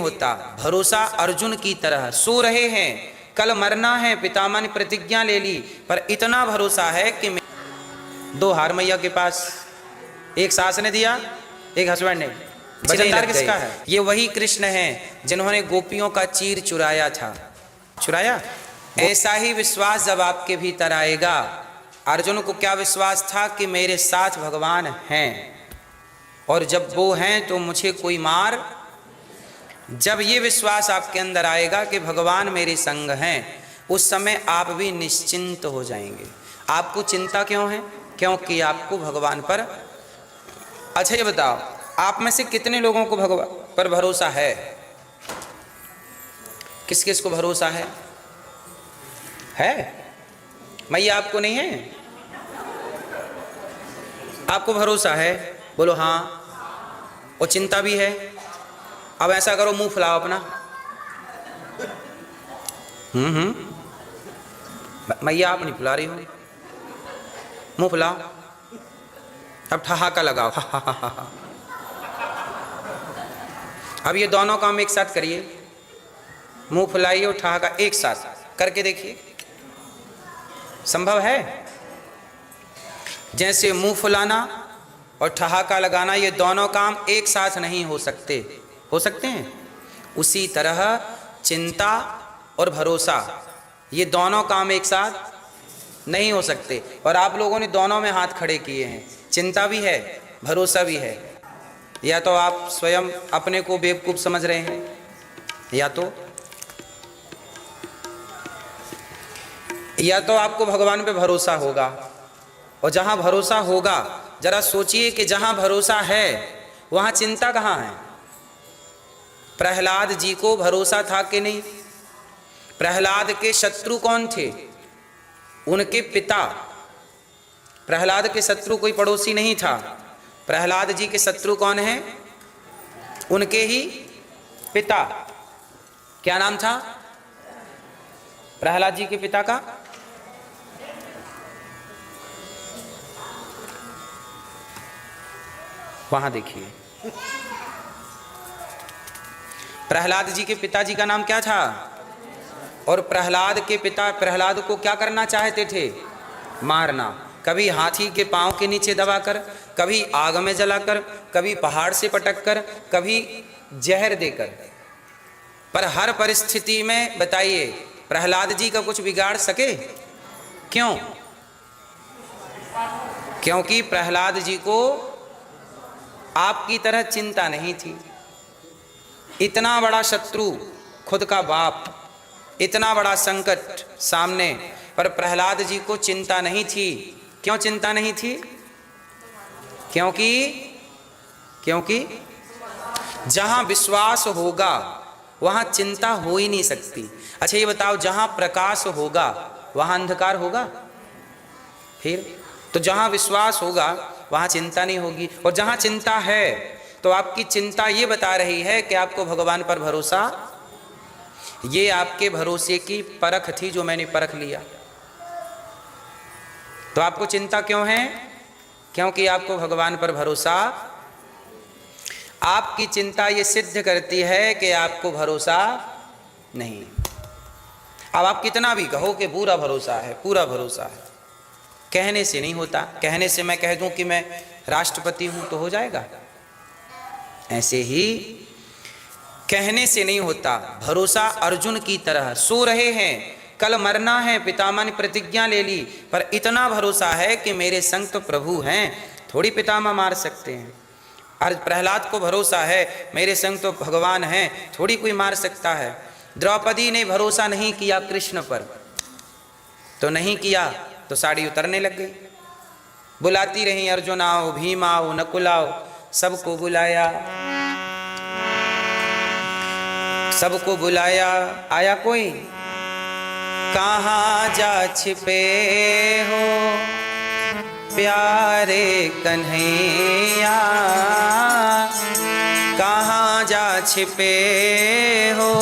होता। भरोसा अर्जुन की तरह, सो रहे हैं, कल मरना है, पितामह ने प्रतिज्ञा ले ली, पर इतना भरोसा है कि दो हार मैया के पास, एक सास ने दिया, एक हस्बैंड ने। वजनदार किसका है? ये वही कृष्ण हैं जिन्होंने गोपियों का चीर चुराया था। चुराया। ऐसा ही विश्वास जब आपके भीतर आएगा, अर्जुन को क्या विश्वास था कि मेरे साथ भगवान हैं, और जब वो हैं तो मुझे कोई मार। जब ये विश्वास आपके अंदर आएगा कि भगवान मेरे संग हैं, उस समय आप भी निश्चिंत हो जाएंगे। आपको चिंता क्यों है? क्योंकि आपको भगवान पर। अच्छा ये बताओ, आप में से कितने लोगों को भगवान पर भरोसा है? किस किस को भरोसा है? मैया आपको नहीं है? आपको भरोसा है? बोलो हाँ। और चिंता भी है? अब ऐसा करो, मुंह फुलाओ अपना। मैया आप नहीं फुला रही हो, मुंह फुलाओ। अब ठहाका लगाओ। अब ये दोनों काम एक साथ करिए, मुंह फुलाइए और ठहाका एक साथ करके देखिए, संभव है? जैसे मुंह फुलाना और ठहाका लगाना, ये दोनों काम एक साथ नहीं हो सकते। हो सकते हैं? उसी तरह चिंता और भरोसा, ये दोनों काम एक साथ नहीं हो सकते। और आप लोगों ने दोनों में हाथ खड़े किए हैं, चिंता भी है, भरोसा भी है। या तो आप स्वयं अपने को बेवकूफ समझ रहे हैं, या तो आपको भगवान पे भरोसा होगा। और जहां भरोसा होगा, जरा सोचिए कि जहां भरोसा है वहां चिंता कहां है? प्रहलाद जी को भरोसा था कि नहीं? प्रहलाद के शत्रु कौन थे? उनके पिता। प्रहलाद के शत्रु कोई पड़ोसी नहीं था। प्रहलाद जी के शत्रु कौन है? उनके ही पिता। क्या नाम था प्रहलाद जी के पिता का? वहां देखिए, प्रहलाद जी के पिताजी का नाम क्या था? और प्रहलाद के पिता प्रहलाद को क्या करना चाहते थे? मारना। कभी हाथी के पांव के नीचे दबाकर, कभी आग में जलाकर, कभी पहाड़ से पटककर, कभी जहर देकर। पर हर परिस्थिति में बताइए, प्रहलाद जी का कुछ बिगाड़ सके? क्यों? क्योंकि प्रहलाद जी को आपकी तरह चिंता नहीं थी। इतना बड़ा शत्रु, खुद का बाप, इतना बड़ा संकट सामने, पर प्रहलाद जी को चिंता नहीं थी। क्यों चिंता नहीं थी? क्योंकि जहां विश्वास होगा वहां चिंता हो ही नहीं सकती। अच्छा ये बताओ, जहां प्रकाश होगा वहां अंधकार होगा? फिर तो जहां विश्वास होगा वहां चिंता नहीं होगी। और जहां चिंता है तो आपकी चिंता ये बता रही है कि आपको भगवान पर भरोसा। ये आपके भरोसे की परख थी जो मैंने परख लिया। तो आपको चिंता क्यों है? क्योंकि आपको भगवान पर भरोसा। आपकी चिंता ये सिद्ध करती है कि आपको भरोसा नहीं। अब आप कितना भी कहो कि पूरा भरोसा है, पूरा भरोसा है, कहने से नहीं होता। कहने से मैं कह दूं कि मैं राष्ट्रपति हूं तो हो जाएगा? ऐसे ही कहने से नहीं होता। भरोसा अर्जुन की तरह, सो रहे हैं, कल मरना है, पितामह ने प्रतिज्ञा ले ली, पर इतना भरोसा है कि मेरे संग तो प्रभु हैं, थोड़ी पितामह मार सकते हैं। और प्रहलाद को भरोसा है, मेरे संग तो भगवान हैं, थोड़ी कोई मार सकता है। द्रौपदी ने भरोसा नहीं किया कृष्ण पर, तो नहीं किया तो साड़ी उतरने लग गई। बुलाती रही, अर्जुन आओ, भीम आओ, नकुल आओ, सबको बुलाया, सबको बुलाया, आया कोई? कहाँ जा छिपे हो प्यारे कन्हैया, कहाँ जा छिपे हो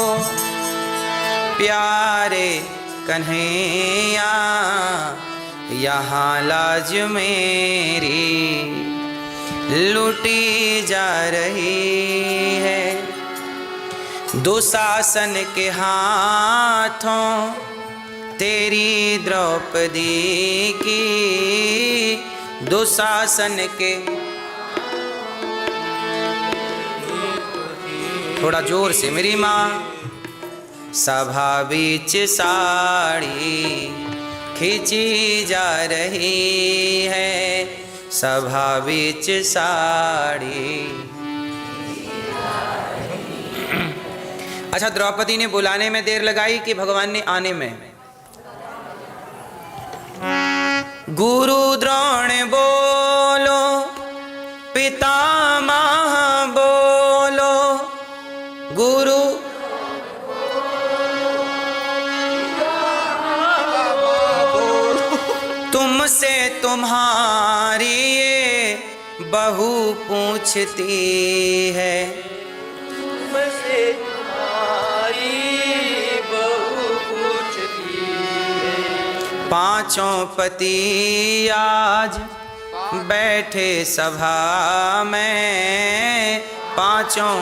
प्यारे कन्हैया, यहाँ लाज मेरी लूटी जा रही है। दुशासन के हाथों तेरी द्रौपदी की, दुशासन के, थोड़ा जोर से मेरी माँ, सभा बीच साड़ी खींची जा रही है, सभा बीच साड़ी। अच्छा, द्रौपदी ने बुलाने में देर लगाई कि भगवान ने आने में? गुरु द्रोण बोलो, पितामह बोलो, गुरु तुमसे तुम्हारी ये बहू पूछती है, तुमसे तुम्हारी बहू पूछती है। पांचों पति आज बैठे सभा में, पांचों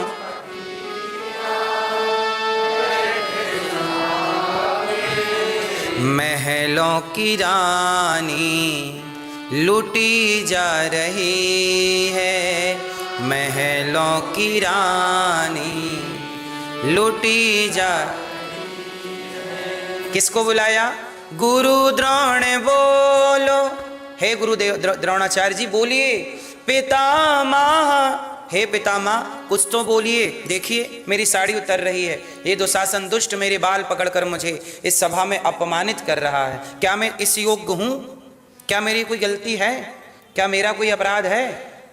महलों की रानी लूटी जा रही है, महलों की रानी लूटी जा। किसको बुलाया? गुरु द्रोण बोलो, हे गुरुदेव द्रोणाचार्य जी बोलिए। पितामह, हे पितामह कुछ तो बोलिए, देखिए मेरी साड़ी उतर रही है, ये दुशासन दुष्ट मेरे बाल पकड़कर मुझे इस सभा में अपमानित कर रहा है। क्या मैं इस योग्य हूँ? क्या मेरी कोई गलती है? क्या मेरा कोई अपराध है?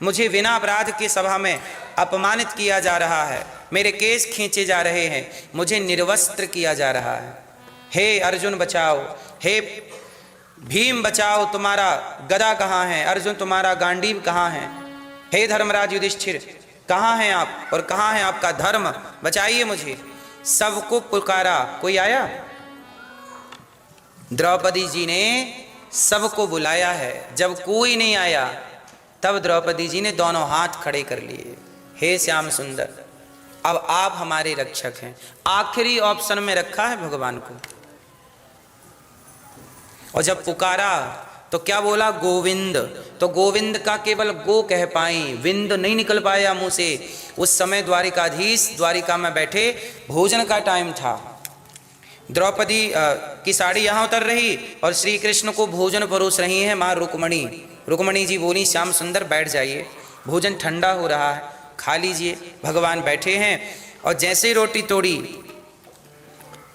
मुझे बिना अपराध की सभा में अपमानित किया जा रहा है, मेरे केस खींचे जा रहे हैं, मुझे निर्वस्त्र किया जा रहा है। हे अर्जुन बचाओ, हे भीम बचाओ, तुम्हारा गदा कहाँ है? अर्जुन तुम्हारा गांडीव कहाँ है? हे धर्मराज युधिष्ठिर कहाँ हैं आप, और कहाँ है आपका धर्म? बचाइए मुझे। सबको पुकारा, कोई आया? द्रौपदी जी ने सबको बुलाया है। जब कोई नहीं आया तब द्रौपदी जी ने दोनों हाथ खड़े कर लिए, हे श्याम सुंदर अब आप हमारे रक्षक हैं। आखिरी ऑप्शन में रखा है भगवान को। और जब पुकारा तो क्या बोला? गोविंद। तो गोविंद का केवल गो कह पाई, विंद नहीं निकल पाया मुंह से। उस समय द्वारिकाधीश द्वारिका में बैठे, भोजन का टाइम था। द्रौपदी की साड़ी यहाँ उतर रही और श्री कृष्ण को भोजन परोस रही हैं माँ रुक्मणी। रुक्मणी जी बोली, श्याम सुंदर बैठ जाइए, भोजन ठंडा हो रहा है, खा लीजिए। भगवान बैठे हैं और जैसे ही रोटी तोड़ी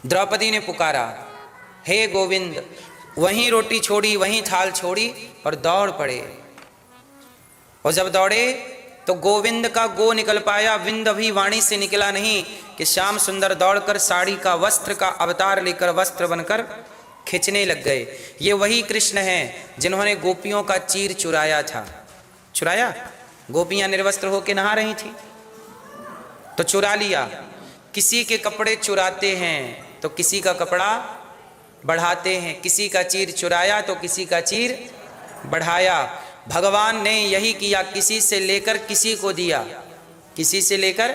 द्रौपदी ने पुकारा, हे गोविंद। वहीं रोटी छोड़ी, वहीं थाल छोड़ी और दौड़ पड़े। और जब दौड़े तो गोविंद का गो निकल पाया, विंद अभी वाणी से निकला नहीं कि श्याम सुंदर दौड़कर साड़ी का वस्त्र का अवतार लेकर वस्त्र बनकर खींचने लग गए। ये वही कृष्ण हैं जिन्होंने गोपियों का चीर चुराया था। चुराया? गोपियां निर्वस्त्र होकर नहा रही थी तो चुरा लिया। किसी के कपड़े चुराते हैं तो किसी का कपड़ा बढ़ाते हैं, किसी का चीर चुराया तो किसी का चीर बढ़ाया। भगवान ने यही किया, किसी से लेकर किसी को दिया, किसी से लेकर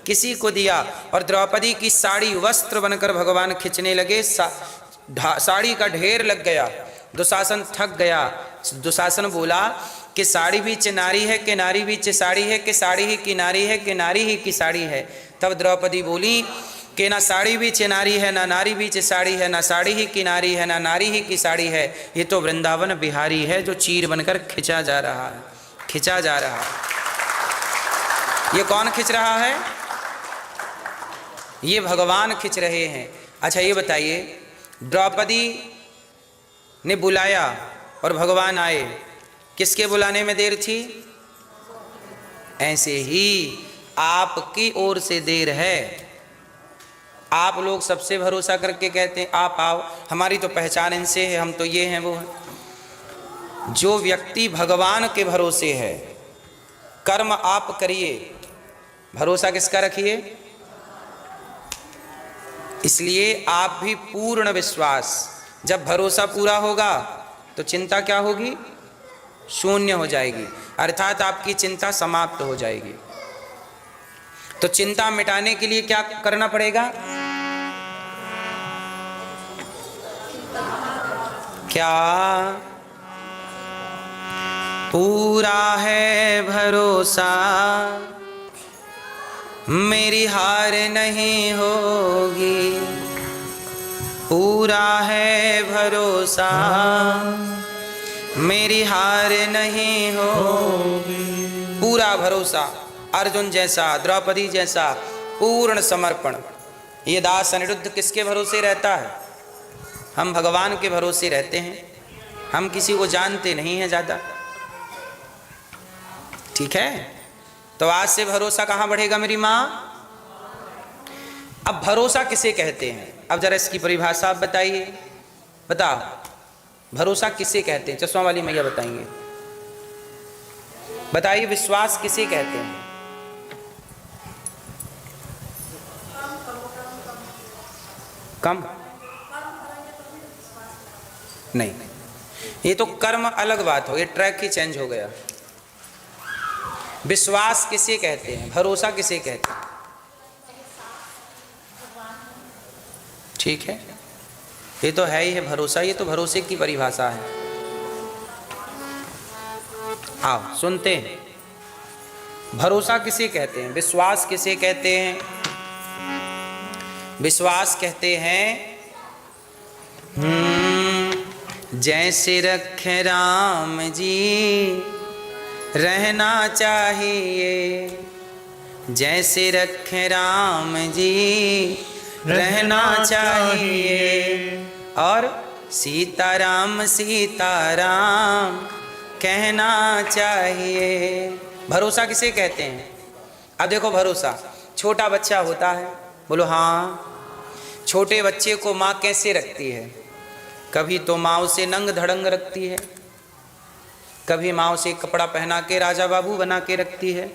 किसी को दिया। और द्रौपदी की साड़ी वस्त्र बनकर भगवान खींचने लगे। साड़ी का ढेर लग गया। दुशासन थक गया। दुशासन बोला कि साड़ी भी चिनारी है कि नारी भी साड़ी है, कि साड़ी ही की नारी है कि नारी ही की साड़ी है। तब द्रौपदी बोली कि ना साड़ी भी चिनारी है, ना नारी भी साड़ी है, ना साड़ी ही की नारी है, ना नारी ही की साड़ी है। ये तो वृंदावन बिहारी है जो चीर बनकर खिंचा जा रहा है, खिंचा जा रहा है। ये कौन खिंच रहा है? ये भगवान खिंच रहे हैं। अच्छा ये बताइए, द्रौपदी ने बुलाया और भगवान आए, किसके बुलाने में देर थी? ऐसे ही आपकी ओर से देर है। आप लोग सबसे भरोसा करके कहते हैं आप आओ, हमारी तो पहचान इनसे है, हम तो ये हैं वो हैं। जो व्यक्ति भगवान के भरोसे है, कर्म आप करिए, भरोसा किसका रखिए? इसलिए आप भी पूर्ण विश्वास। जब भरोसा पूरा होगा तो चिंता क्या होगी? शून्य हो जाएगी, अर्थात आपकी चिंता समाप्त हो जाएगी। तो चिंता मिटाने के लिए क्या करना पड़ेगा? क्या? पूरा है भरोसा मेरी हार नहीं होगी, पूरा है भरोसा मेरी हार नहीं होगी। पूरा भरोसा, अर्जुन जैसा, द्रौपदी जैसा पूर्ण समर्पण। ये दास अनिरुद्ध किसके भरोसे रहता है? हम भगवान के भरोसे रहते हैं, हम किसी को जानते नहीं हैं ज़्यादा, ठीक है? तो आज से भरोसा कहाँ बढ़ेगा मेरी माँ? अब भरोसा किसे कहते हैं? अब जरा इसकी परिभाषा आप बताइए, बताओ भरोसा किसे कहते हैं? चश्मा वाली मैया बताएंगे, बताइए विश्वास किसे कहते हैं? कम नहीं, ये तो कर्म अलग बात हो, ये ट्रैक ही चेंज हो गया। विश्वास किसे कहते हैं? भरोसा किसे कहते हैं? ठीक है, ये तो है ही है भरोसा, ये तो भरोसे की परिभाषा है। आओ सुनते हैं, भरोसा किसे कहते हैं, विश्वास किसे कहते हैं? विश्वास कहते हैं जैसे रखे राम जी रहना चाहिए, जैसे रखे राम जी रहना चाहिए, और सीताराम सीताराम कहना चाहिए। भरोसा किसे कहते हैं? अब देखो भरोसा, छोटा बच्चा होता है, बोलो हाँ, छोटे बच्चे को माँ कैसे रखती है? कभी तो माँ उसे नंग धड़ंग रखती है, कभी माँ उसे कपड़ा पहना के राजा बाबू बना के रखती है,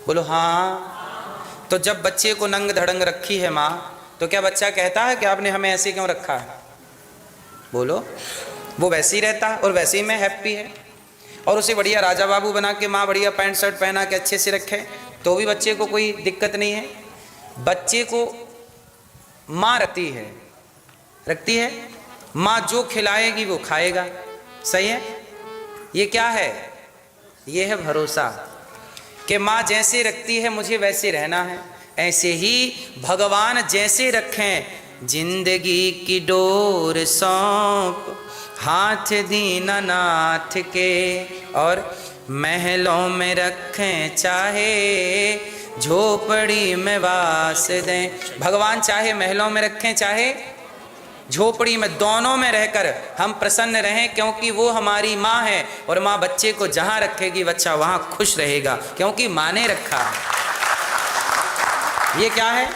बोलो हाँ। तो जब बच्चे को नंग धड़ंग रखी है माँ, तो क्या बच्चा कहता है कि आपने हमें ऐसे क्यों रखा है? बोलो, वो वैसे ही रहता है और वैसे ही मैं हैप्पी है। और उसे बढ़िया राजा बाबू बना के माँ बढ़िया पैंट शर्ट पहना के अच्छे से रखे तो भी बच्चे को कोई दिक्कत नहीं है। बच्चे को माँ रखती है, माँ जो खिलाएगी वो खाएगा, सही है? ये क्या है? ये है भरोसा कि माँ जैसे रखती है मुझे वैसे रहना है। ऐसे ही भगवान जैसे रखें, जिंदगी की डोर सौंप हाथ दीनानाथ के, और महलों में रखें चाहे झोपड़ी में वास दें। भगवान चाहे महलों में रखें चाहे झोपड़ी में, दोनों में रहकर हम प्रसन्न रहें, क्योंकि वो हमारी माँ है और माँ बच्चे को जहाँ रखेगी बच्चा वहाँ खुश रहेगा, क्योंकि माँ ने रखा है। ये क्या है?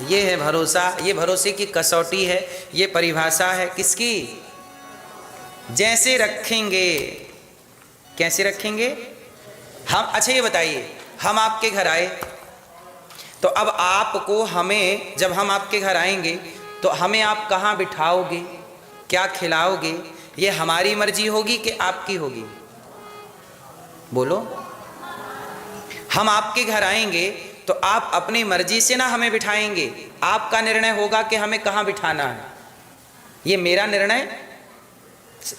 ये है भरोसा। ये भरोसे की कसौटी है, ये परिभाषा है किसकी? जैसे रखेंगे, कैसे रखेंगे हम? अच्छा ये बताइए, हम आपके घर आए तो अब आपको, हमें, जब हम आपके घर आएंगे तो हमें आप कहाँ बिठाओगे, क्या खिलाओगे, ये हमारी मर्जी होगी कि आपकी होगी? बोलो, हम आपके घर आएंगे तो आप अपनी मर्जी से ना हमें बिठाएंगे, आपका निर्णय होगा कि हमें कहाँ बिठाना है। ये मेरा निर्णय,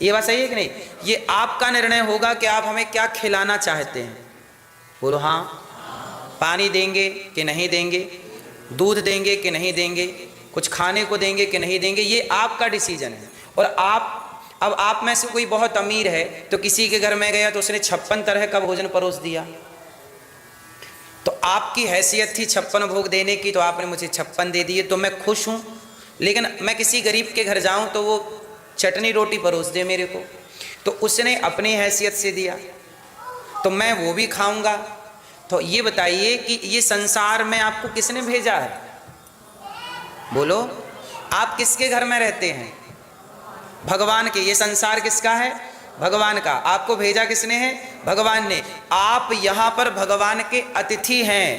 ये बात सही है कि नहीं? ये आपका निर्णय होगा कि आप हमें क्या खिलाना चाहते हैं। बोलो हाँ। पानी देंगे कि नहीं देंगे, दूध देंगे कि नहीं देंगे, कुछ खाने को देंगे कि नहीं देंगे, ये आपका डिसीजन है। और अब आप में से कोई बहुत अमीर है तो किसी के घर में गया तो उसने 56 तरह का भोजन परोस दिया, तो आपकी हैसियत थी 56 भोग देने की, तो आपने मुझे 56 दे दिए तो मैं खुश हूँ। लेकिन मैं किसी गरीब के घर जाऊँ तो वो चटनी रोटी परोस दे मेरे को, तो उसने अपनी हैसियत से दिया तो मैं वो भी खाऊंगा। तो ये बताइए कि ये संसार में आपको किसने भेजा है? बोलो, आप किसके घर में रहते हैं? भगवान के। ये संसार किसका है? भगवान का। आपको भेजा किसने है? भगवान ने। आप यहाँ पर भगवान के अतिथि हैं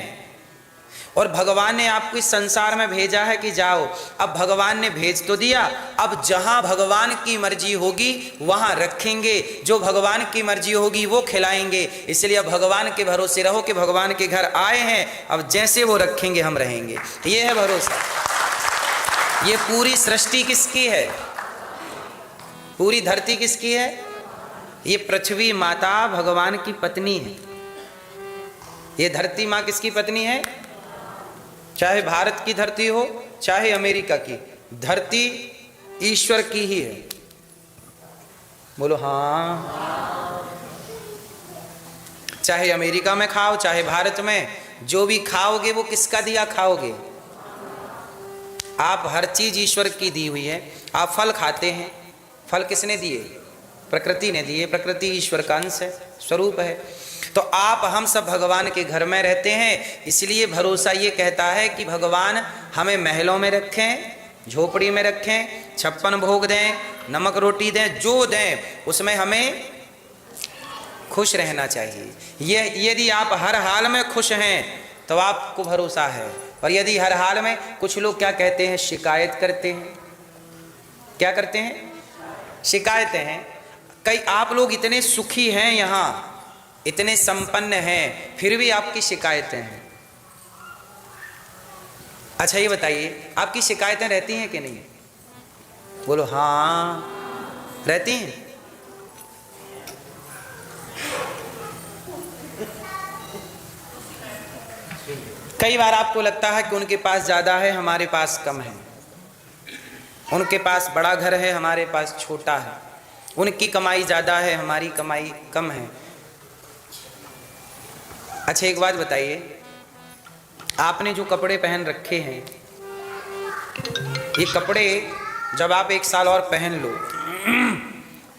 और भगवान ने आपको इस संसार में भेजा है कि जाओ। अब भगवान ने भेज तो दिया, अब जहां भगवान की मर्जी होगी वहां रखेंगे, जो भगवान की मर्जी होगी वो खिलाएंगे। इसलिए अब भगवान के भरोसे रहो कि भगवान के घर आए हैं, अब जैसे वो रखेंगे हम रहेंगे। ये है भरोसा। ये पूरी सृष्टि किसकी है? पूरी धरती किसकी है? ये पृथ्वी माता भगवान की पत्नी है। ये धरती माँ किसकी पत्नी है? चाहे भारत की धरती हो चाहे अमेरिका की, धरती ईश्वर की ही है। बोलो हाँ। चाहे अमेरिका में खाओ चाहे भारत में, जो भी खाओगे वो किसका दिया खाओगे? आप हर चीज ईश्वर की दी हुई है। आप फल खाते हैं, फल किसने दिए? प्रकृति ने दिए। प्रकृति ईश्वर का अंश है, स्वरूप है। तो आप हम सब भगवान के घर में रहते हैं, इसलिए भरोसा ये कहता है कि भगवान हमें महलों में रखें, झोपड़ी में रखें, 56 भोग दें, नमक रोटी दें, जो दें उसमें हमें खुश रहना चाहिए। ये यदि आप हर हाल में खुश हैं तो आपको भरोसा है। और यदि हर हाल में, कुछ लोग क्या कहते हैं, शिकायत करते हैं। क्या करते हैं? शिकायतें हैं। कई आप लोग इतने सुखी हैं, यहाँ इतने संपन्न हैं, फिर भी आपकी शिकायतें हैं। अच्छा ये बताइए, आपकी शिकायतें रहती हैं कि नहीं? बोलो हाँ, रहती हैं। कई बार आपको लगता है कि उनके पास ज़्यादा है, हमारे पास कम है। उनके पास बड़ा घर है, हमारे पास छोटा है। उनकी कमाई ज़्यादा है, हमारी कमाई कम है। अच्छा एक बात बताइए, आपने जो कपड़े पहन रखे हैं, ये कपड़े जब आप 1 साल और पहन लो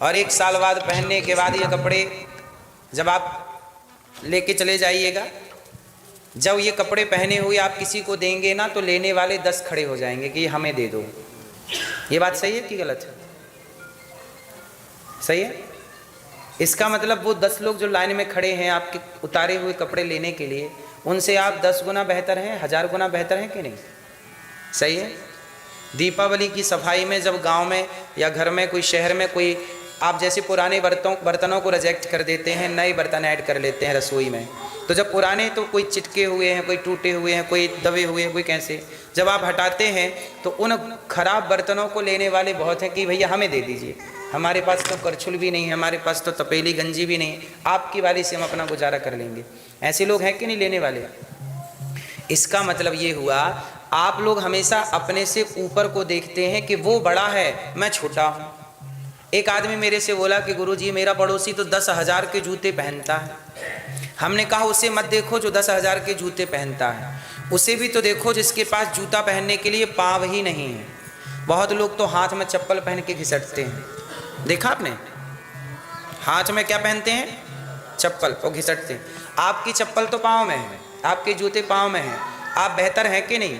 और 1 साल बाद पहनने के बाद ये कपड़े जब आप लेके चले जाइएगा, जब ये कपड़े पहने हुए आप किसी को देंगे ना, तो लेने वाले 10 खड़े हो जाएंगे कि हमें दे दो। ये बात सही है कि गलत है? सही है। इसका मतलब वो 10 लोग जो लाइन में खड़े हैं आपके उतारे हुए कपड़े लेने के लिए, उनसे आप 10 गुना बेहतर हैं, 1000 गुना बेहतर हैं कि नहीं? सही है। दीपावली की सफाई में जब गांव में या घर में, कोई शहर में, कोई आप जैसे पुराने बर्तनों को रिजेक्ट कर देते हैं, नए बर्तन ऐड कर लेते हैं रसोई में, तो जब पुराने तो कोई चिटके हुए हैं, कोई टूटे हुए हैं, कोई दबे हुए हैं, कोई कैसे, जब आप हटाते हैं तो उन खराब बर्तनों को लेने वाले बहुत हैं कि भैया हमें दे दीजिए, हमारे पास तो करछुल भी नहीं है, हमारे पास तो तपेली गंजी भी नहीं, आपकी वाली से हम अपना गुजारा कर लेंगे। ऐसे लोग हैं कि नहीं लेने वाले? इसका मतलब ये हुआ, आप लोग हमेशा अपने से ऊपर को देखते हैं कि वो बड़ा है, मैं छोटा हूँ। एक आदमी मेरे से बोला कि गुरुजी मेरा पड़ोसी तो 10,000 के जूते पहनता है। हमने कहा उसे मत देखो जो 10,000 के जूते पहनता है, उसे भी तो देखो जिसके पास जूता पहनने के लिए पाँव ही नहीं है। बहुत लोग तो हाथ में चप्पल पहन के घिसटते हैं, देखा आपने? हाथ में क्या पहनते हैं? चप्पल, और घिसटते हैं। आपकी चप्पल तो पाँव में है, आपके जूते पाँव में हैं, आप बेहतर हैं कि नहीं?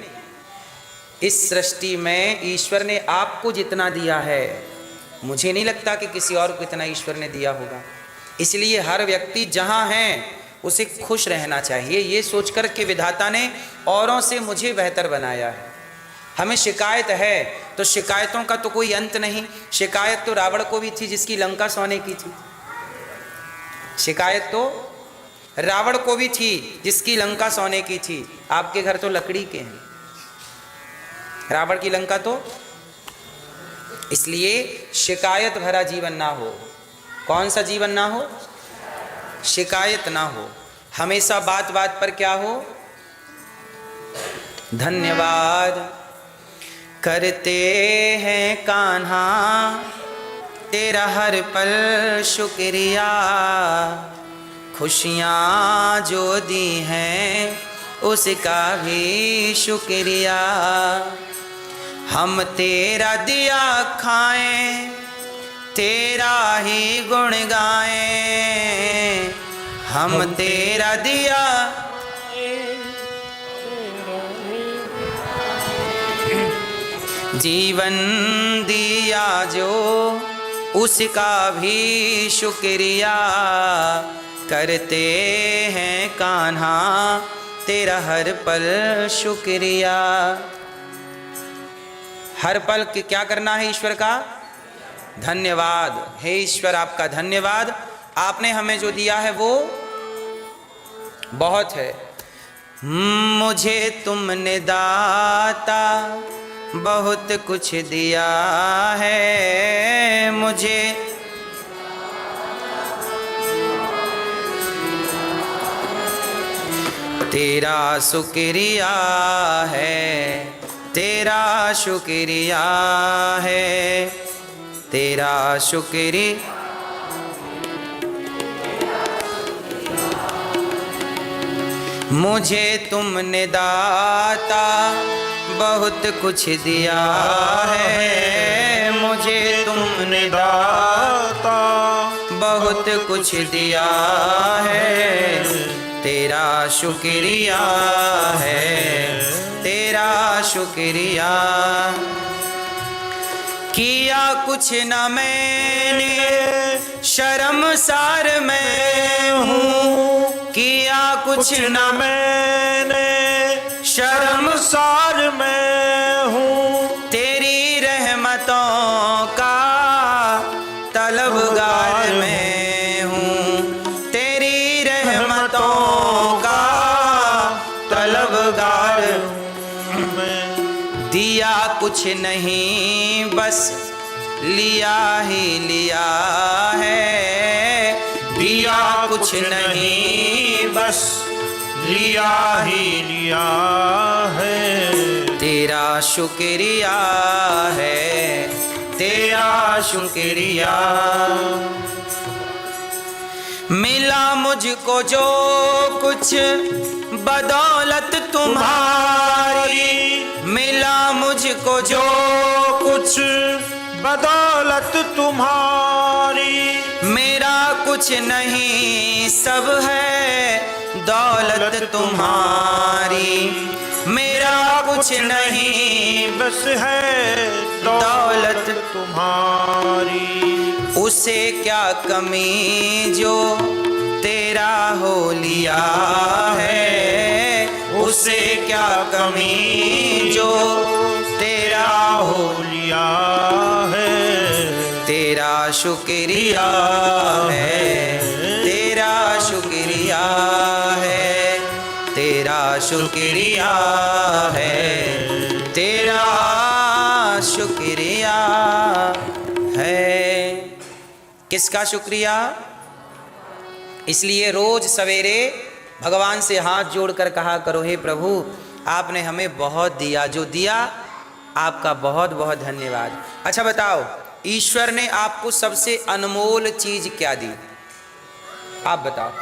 इस सृष्टि में ईश्वर ने आपको जितना दिया है, मुझे नहीं लगता कि किसी और को इतना ईश्वर ने दिया होगा। इसलिए हर व्यक्ति जहाँ है उसे खुश रहना चाहिए, ये सोचकर कि विधाता ने औरों से मुझे बेहतर बनाया है। हमें शिकायत है तो शिकायतों का तो कोई अंत नहीं। शिकायत तो रावण को भी थी जिसकी लंका सोने की थी। शिकायत तो रावण को भी थी जिसकी लंका सोने की थी। आपके घर तो लकड़ी के हैं, रावण की लंका तो। इसलिए शिकायत भरा जीवन ना हो। कौन सा जीवन ना हो? शिकायत ना हो। हमेशा बात बात पर क्या हो? धन्यवाद करते हैं कान्हा तेरा हर पल शुक्रिया, खुशियाँ जो दी हैं उसका भी शुक्रिया। हम तेरा दिया खाएं, तेरा ही गुण गाएं। हम तेरा दिया जीवन दिया जो उसका भी शुक्रिया। करते हैं कान्हा तेरा हर पल शुक्रिया। हर पल क्या करना है ईश्वर का? धन्यवाद। हे ईश्वर आपका धन्यवाद, आपने हमें जो दिया है वो बहुत है। मुझे तुमने दाता बहुत कुछ दिया है, मुझे तेरा शुक्रिया है, तेरा शुक्रिया है, तेरा शुक्रिया। मुझे तुमने दाता बहुत कुछ दिया है, मुझे तुमने दाता बहुत कुछ दिया है, तेरा शुक्रिया है, तेरा शुक्रिया। किया कुछ न मैंने शर्मसार मैं हूँ, किया कुछ न मैंने शर्मसार मैं हूँ, तेरी रहमतों का तलबगार मैं हूँ, तेरी रहमतों का तलबगार मैं दिया कुछ नहीं बस लिया ही लिया है, दिया कुछ नहीं बस लिया ही लिया है, तेरा शुक्रिया है, तेरा शुक्रिया। मिला मुझको जो कुछ बदौलत तुम्हारी, मिला मुझको जो कुछ बदौलत तुम्हारी, मेरा कुछ नहीं सब है दौलत तुम्हारी, मेरा कुछ नहीं बस है दौलत तुम्हारी। उसे क्या कमी जो तेरा हो लिया है, उसे क्या कमी जो तेरा हो लिया है, तेरा शुक्रिया है, तेरा शुक्रिया है, तेरा शुक्रिया है, तेरा शुक्रिया है। किसका शुक्रिया? इसलिए रोज सवेरे भगवान से हाथ जोड़कर कहा करो, हे प्रभु आपने हमें बहुत दिया, जो दिया आपका बहुत बहुत धन्यवाद। अच्छा बताओ, ईश्वर ने आपको सबसे अनमोल चीज क्या दी? आप बताओ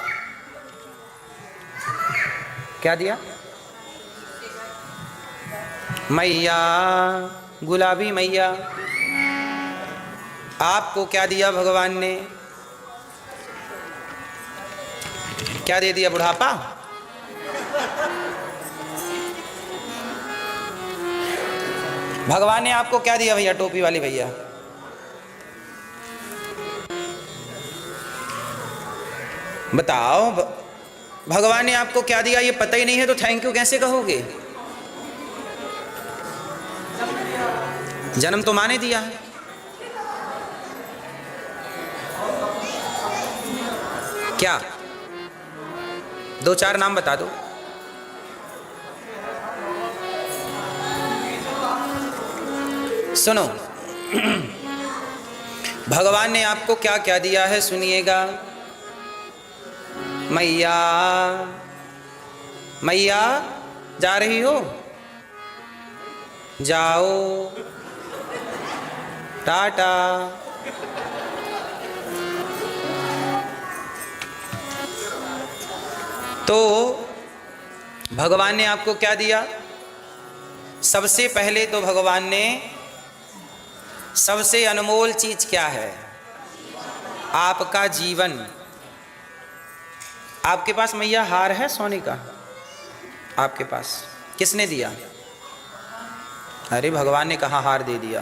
क्या दिया? मैया, गुलाबी मैया, आपको क्या दिया भगवान ने? क्या दे दिया? बुढ़ापा? भगवान ने आपको क्या दिया भैया? टोपी वाली भैया, बताओ भगवान ने आपको क्या दिया? ये पता ही नहीं है तो थैंक यू कैसे कहोगे? जन्म तो माँ ने दिया है। क्या? दो चार नाम बता दो। सुनो भगवान ने आपको क्या क्या दिया है, सुनिएगा। मैया, मैया जा रही हो? जाओ, टाटा। तो भगवान ने आपको क्या दिया? सबसे पहले तो भगवान ने सबसे अनमोल चीज क्या है? आपका जीवन। आपके पास मैया हार है सोने का? आपके पास किसने दिया? अरे भगवान ने कहा हार दे दिया।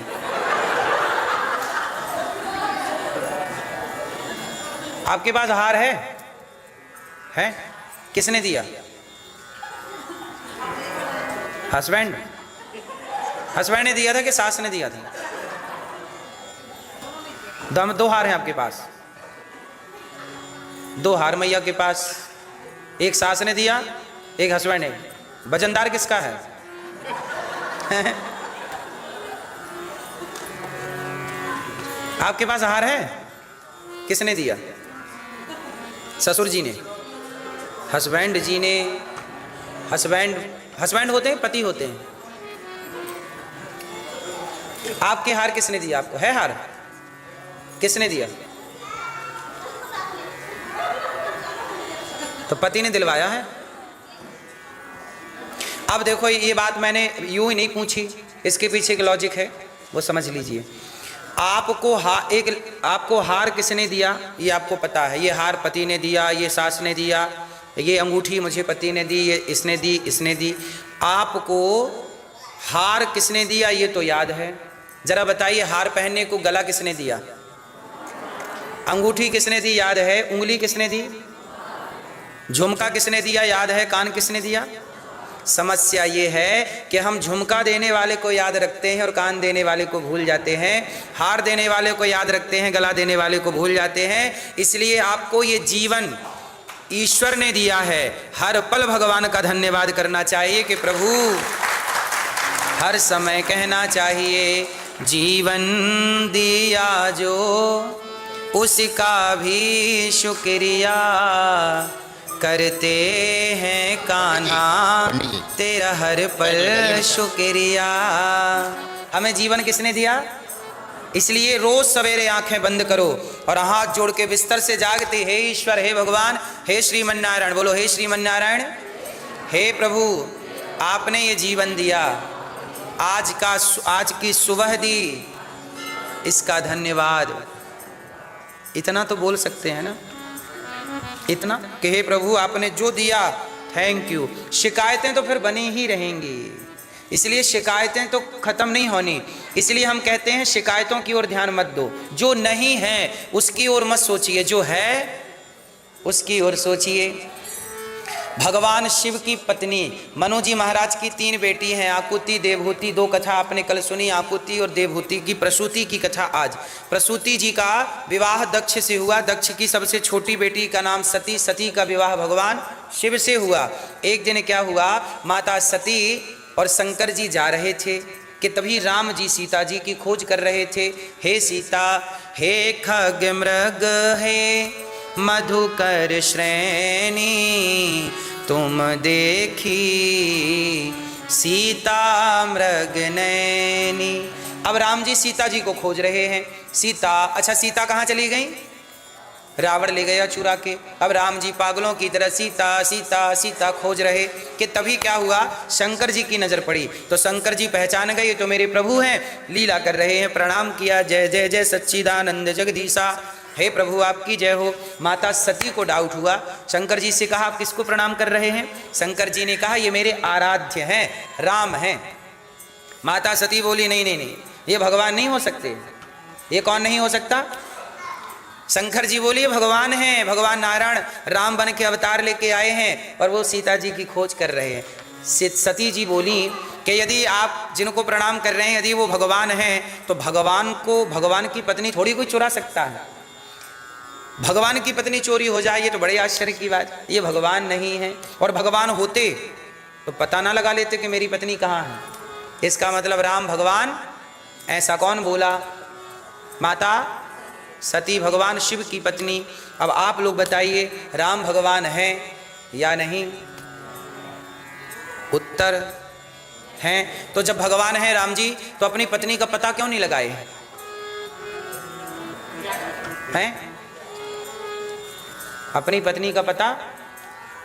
आपके पास हार है? किसने दिया? हस्बैंड, हस्बैंड ने दिया था कि सास ने दिया था? दो हार हैं आपके पास, दो हार मैया के पास, एक सास ने दिया, एक हस्बैंड ने। वजनदार किसका है? आपके पास हार है? किसने दिया? ससुर जी ने, हस्बैंड जी ने। हस्बैंड होते हैं, पति होते हैं। आपके हार किसने दिया? आपको है हार? किसने दिया? तो पति ने दिलवाया है। अब देखो, ये बात मैंने यूं ही नहीं पूछी, इसके पीछे एक लॉजिक है, वो समझ लीजिए। आपको हार किसने दिया ये आपको पता है। ये हार पति ने दिया, ये सास ने दिया, ये अंगूठी मुझे पति ने दी, ये इसने दी। आपको हार किसने दिया ये तो याद है। जरा बताइए, हार पहनने को गला किसने दिया? अंगूठी किसने दी? याद है। उंगली किसने दी? झुमका किसने दिया? याद है। कान किसने दिया? समस्या ये है कि हम झुमका देने वाले को याद रखते हैं और कान देने वाले को भूल जाते हैं, हार देने वाले को याद रखते हैं, गला देने वाले को भूल जाते हैं। इसलिए आपको ये जीवन ईश्वर ने दिया है। हर पल भगवान का धन्यवाद करना चाहिए कि प्रभु, हर समय कहना चाहिए जीवन दिया जो उसका भी शुक्रिया करते हैं कान्हा तेरा हर पल शुक्रिया। हमें जीवन किसने दिया? इसलिए रोज सवेरे आंखें बंद करो और हाथ जोड़ के बिस्तर से जागते, हे ईश्वर, हे भगवान, हे श्रीमन नारायण, बोलो हे श्रीमन नारायण, हे प्रभु, आपने ये जीवन दिया, आज की सुबह दी, इसका धन्यवाद। इतना तो बोल सकते हैं ना, इतना कि हे प्रभु आपने जो दिया थैंक यू। शिकायतें तो फिर बनी ही रहेंगी, इसलिए शिकायतें तो खत्म नहीं होनी। इसलिए हम कहते हैं शिकायतों की ओर ध्यान मत दो, जो नहीं है उसकी ओर मत सोचिए, जो है उसकी ओर सोचिए। भगवान शिव की पत्नी मनु जी महाराज की 3 बेटी हैं, आकुति, देवहूति। 2 कथा आपने कल सुनी, आकुति और देवहूति की। प्रसूति की कथा आज। प्रसूति जी का विवाह दक्ष से हुआ। दक्ष की सबसे छोटी बेटी का नाम सती, सती का विवाह भगवान शिव से हुआ। एक दिन क्या हुआ, माता सती और शंकर जी जा रहे थे कि तभी राम जी सीता जी की खोज कर रहे थे। हे सीता, हे खग मृग, हे मधुकर श्रेणी, तुम देखी सीता मृग नैनी। अब राम जी सीता जी को खोज रहे हैं। सीता, अच्छा सीता कहाँ चली गई? रावण ले गया चुरा के। अब राम जी पागलों की तरह सीता सीता सीता खोज रहे कि तभी क्या हुआ, शंकर जी की नज़र पड़ी। तो शंकर जी पहचान गए, तो मेरे प्रभु हैं, लीला कर रहे हैं। प्रणाम किया, जय जय जय सच्चिदानंद जगदीशा, हे प्रभु आपकी जय हो। माता सती को डाउट हुआ, शंकर जी से कहा आप किसको प्रणाम कर रहे हैं? शंकर जी ने कहा ये मेरे आराध्य हैं, राम हैं। माता सती बोली नहीं नहीं नहीं, ये भगवान नहीं हो सकते। ये कौन नहीं हो सकता? शंकर जी बोलिए भगवान हैं, भगवान नारायण राम बन के अवतार लेके आए हैं और वो सीता जी की खोज कर रहे हैं। सती जी बोली कि यदि आप जिनको प्रणाम कर रहे हैं यदि वो भगवान हैं तो भगवान की पत्नी थोड़ी कोई चुरा सकता है। भगवान की पत्नी चोरी हो जाए ये तो बड़े आश्चर्य की बात। ये भगवान नहीं है, और भगवान होते तो पता ना लगा लेते कि मेरी पत्नी कहाँ है। इसका मतलब राम भगवान, ऐसा कौन बोला? माता सती भगवान शिव की पत्नी। अब आप लोग बताइए राम भगवान है या नहीं? उत्तर हैं। तो जब भगवान है राम जी तो अपनी पत्नी का पता क्यों नहीं लगाए हैं? अपनी पत्नी का पता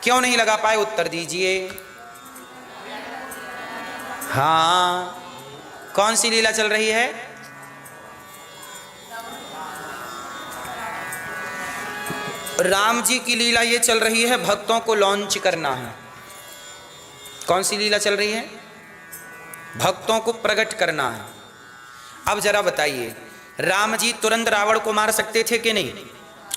क्यों नहीं लगा पाए? उत्तर दीजिए। हाँ, कौन सी लीला चल रही है? राम जी की लीला ये चल रही है, भक्तों को लॉन्च करना है। कौन सी लीला चल रही है? भक्तों को प्रकट करना है। अब जरा बताइए, राम जी तुरंत रावण को मार सकते थे कि नहीं?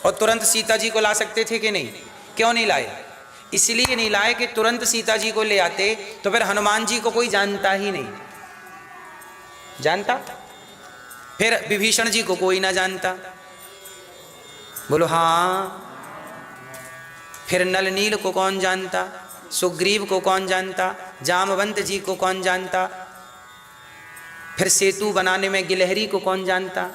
और तुरंत सीता जी को ला सकते थे कि नहीं? क्यों नहीं लाए? इसलिए नहीं लाए कि तुरंत सीता जी को ले आते तो फिर हनुमान जी को कोई जानता ही नहीं, जानता? फिर विभीषण जी को कोई ना जानता। बोलो हाँ। फिर नल नील को कौन जानता, सुग्रीव को कौन जानता, जामवंत जी को कौन जानता, फिर सेतु बनाने में गिलहरी को कौन जानता।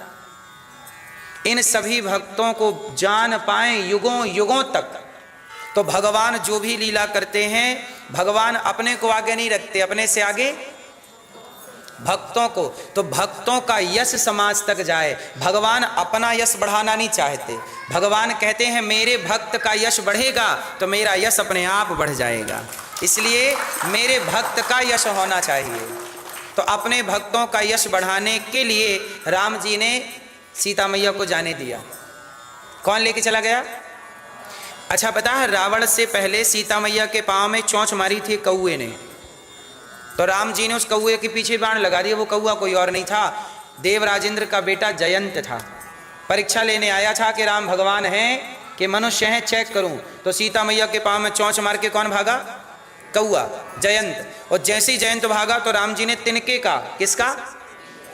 इन सभी भक्तों को जान पाए युगों युगों तक। तो भगवान जो भी लीला करते हैं, भगवान अपने को आगे नहीं रखते, अपने से आगे भक्तों को। तो भक्तों का यश समाज तक जाए। भगवान अपना यश बढ़ाना नहीं चाहते। भगवान कहते हैं मेरे भक्त का यश बढ़ेगा तो मेरा यश अपने आप बढ़ जाएगा, इसलिए मेरे भक्त का यश होना चाहिए। तो अपने भक्तों का यश बढ़ाने के लिए राम जी ने सीता मैया को जाने दिया। कौन लेके चला गया? अच्छा पता है, रावण से पहले सीता मैया के पांव में चोंच मारी थी कौए ने। तो राम जी ने उस कौए के पीछे बाण लगा दिया। वो कौआ कोई और नहीं था, देवराजेंद्र का बेटा जयंत था। परीक्षा लेने आया था कि राम भगवान हैं कि मनुष्य हैं, चेक करूं। तो सीता मैया के पांव में चोंच मार के कौन भागा? कौआ, जयंत। और जैसे ही जयंत भागा तो राम जी ने तिनके का, किसका?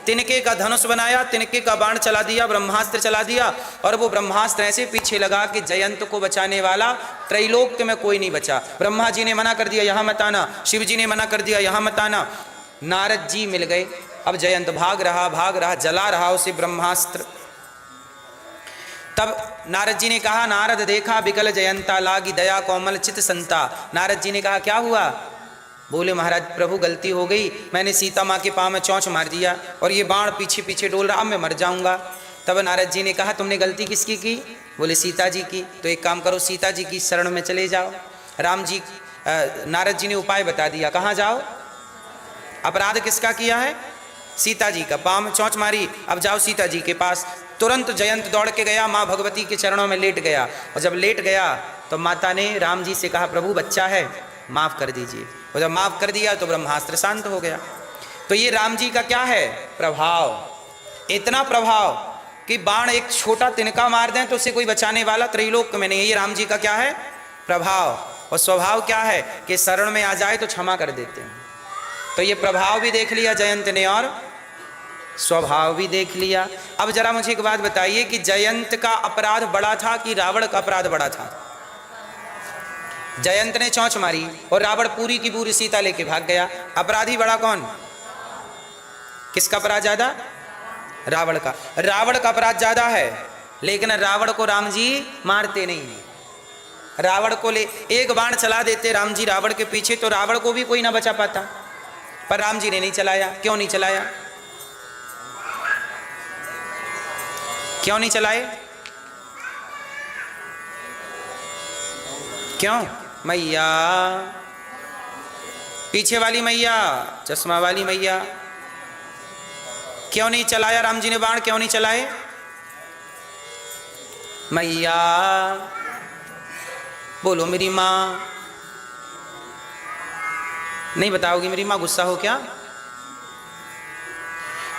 तिनके का धनुष बनाया, तिनके का बाण चला दिया, ब्रह्मास्त्र चला दिया। और वो ब्रह्मास्त्र ऐसे पीछे लगा कि जयंत को बचाने वाला त्रैलोक्य में कोई नहीं बचा। ब्रह्मा जी ने मना कर दिया यहाँ मत आना, शिव जी ने मना कर दिया यहाँ मत आना, नारद जी मिल गए। अब जयंत भाग रहा, जला रहा उसे ब्रह्मास्त्र। तब नारद जी ने कहा, नारद देखा विकल जयंता, लागी दया कोमल चित संता। नारद जी ने कहा क्या हुआ? बोले महाराज प्रभु गलती हो गई, मैंने सीता माँ के पाँव में चोंच मार दिया और ये बाण पीछे पीछे डोल रहा, अब मैं मर जाऊंगा। तब नारद जी ने कहा तुमने गलती किसकी की? बोले सीता जी की। तो एक काम करो, सीता जी की शरण में चले जाओ। नारद जी ने उपाय बता दिया, कहाँ जाओ? अपराध किसका किया है? सीता जी का। पाँव में चोंच मारी, अब जाओ सीता जी के पास। तुरंत जयंत दौड़ के गया, माँ भगवती के चरणों में लेट गया। और जब लेट गया तो माता ने राम जी से कहा प्रभु बच्चा है, माफ़ कर दीजिए। और जब माफ़ कर दिया तो ब्रह्मास्त्र शांत हो गया। तो ये राम जी का क्या है? प्रभाव। इतना प्रभाव कि बाण एक छोटा तिनका मार दें तो उसे कोई बचाने वाला त्रैलोक में नहीं है। ये राम जी का क्या है? प्रभाव। और स्वभाव क्या है कि शरण में आ जाए तो क्षमा कर देते हैं। तो ये प्रभाव भी देख लिया जयंत ने और स्वभाव भी देख लिया। अब जरा मुझे एक बात बताइए कि जयंत का अपराध बड़ा था कि रावण का अपराध बड़ा था? जयंत ने चोंच मारी और रावण पूरी की पूरी सीता लेके भाग गया। अपराधी बड़ा कौन? किसका अपराध ज्यादा? रावण का। रावण का अपराध ज्यादा है, लेकिन रावण को राम जी मारते नहीं है। रावण को ले एक बाण चला देते राम जी रावण के पीछे तो रावण को भी कोई ना बचा पाता, पर राम जी ने नहीं चलाया। क्यों नहीं चलाया? क्यों नहीं चलाए? क्यों? मैया, पीछे वाली मैया, चश्मा वाली मैया, क्यों नहीं चलाया राम जी ने बाण? क्यों नहीं चलाए? मैया बोलो मेरी माँ। नहीं बताओगी मेरी माँ? गुस्सा हो क्या?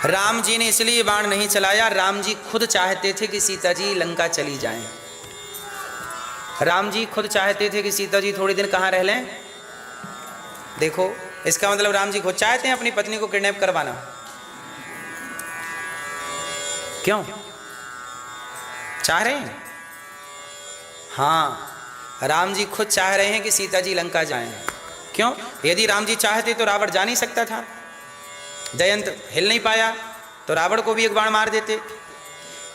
राम जी ने इसलिए बाण नहीं चलाया, राम जी खुद चाहते थे कि सीता जी लंका चली जाएं। राम जी खुद चाहते थे कि सीता जी थोड़ी दिन कहाँ रह लें। देखो इसका मतलब राम जी खुद चाहते हैं अपनी पत्नी को किडनैप करवाना। क्यों चाह रहे हैं? हाँ, राम जी खुद चाह रहे हैं कि सीता जी लंका जाएं। क्यों? यदि राम जी चाहते तो रावण जा नहीं सकता था। जयंत हिल नहीं पाया तो रावण को भी एक बाण मार देते,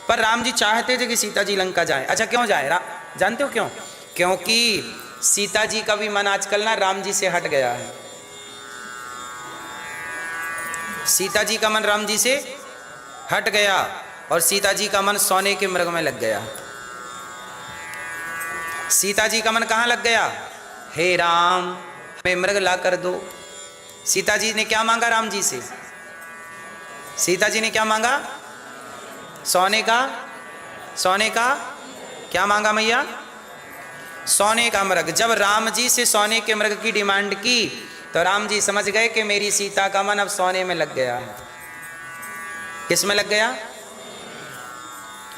पर राम जी चाहते थे कि सीता जी लंका जाए। अच्छा क्यों जाए? जानते हो क्यों? क्योंकि सीता जी का भी मन आजकल ना राम जी से हट गया है। सीता जी का मन राम जी से हट गया और सीता जी का मन सोने के मृग में लग गया। सीता जी का मन कहाँ लग गया? हे राम हमें मृग ला कर दो। सीता जी ने क्या मांगा राम जी से? सीता जी ने क्या मांगा? सोने का। सोने का क्या मांगा मैया? सोने का मृग। जब राम जी से सोने के मृग की डिमांड की तो राम जी समझ गए कि मेरी सीता का मन अब सोने में लग गया है। किस में लग गया?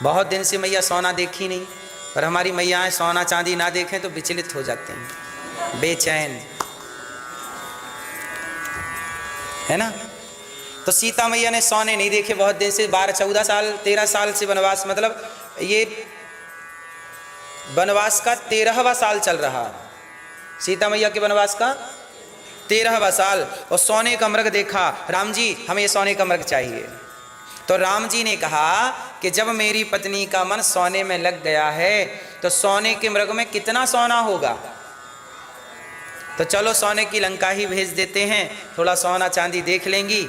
बहुत दिन से मैया सोना देखी नहीं, पर हमारी मैयाएं सोना चांदी ना देखें तो विचलित हो जाते हैं। बेचैन, है ना। तो सीता मैया ने सोने नहीं देखे बहुत दिन से, 12 14 साल 13 साल से वनवास, मतलब ये वनवास का 13वां साल चल रहा है, सीता मैया के वनवास का 13वां साल। और सोने का मृग देखा, राम जी हमें ये सोने का मृग चाहिए। तो राम जी ने कहा कि जब मेरी पत्नी का मन सोने में लग गया है तो सोने के मृग में कितना सोना होगा, तो चलो सोने की लंका ही भेज देते हैं, थोड़ा सोना चांदी देख लेंगी,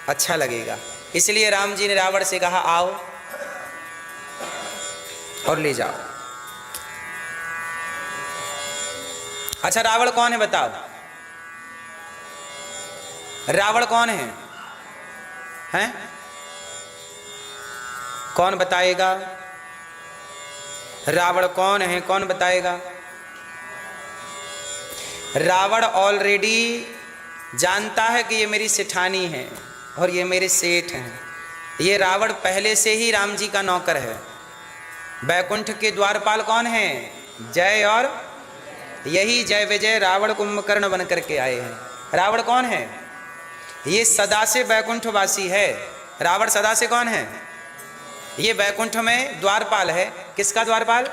अच्छा लगेगा। इसलिए राम जी ने रावण से कहा आओ और ले जाओ। अच्छा रावण कौन है बताओ, रावण कौन है? हैं? कौन बताएगा? रावण कौन है, कौन बताएगा? रावण ऑलरेडी जानता है कि ये मेरी सेठानी है और ये मेरे सेठ हैं। ये रावण पहले से ही राम जी का नौकर है। बैकुंठ के द्वारपाल कौन है? जय, और यही जय विजय रावण कुंभकर्ण बन करके आए हैं। रावण कौन है? ये सदा से बैकुंठवासी है। रावण सदा से कौन है? ये बैकुंठ में द्वारपाल है। किसका द्वारपाल?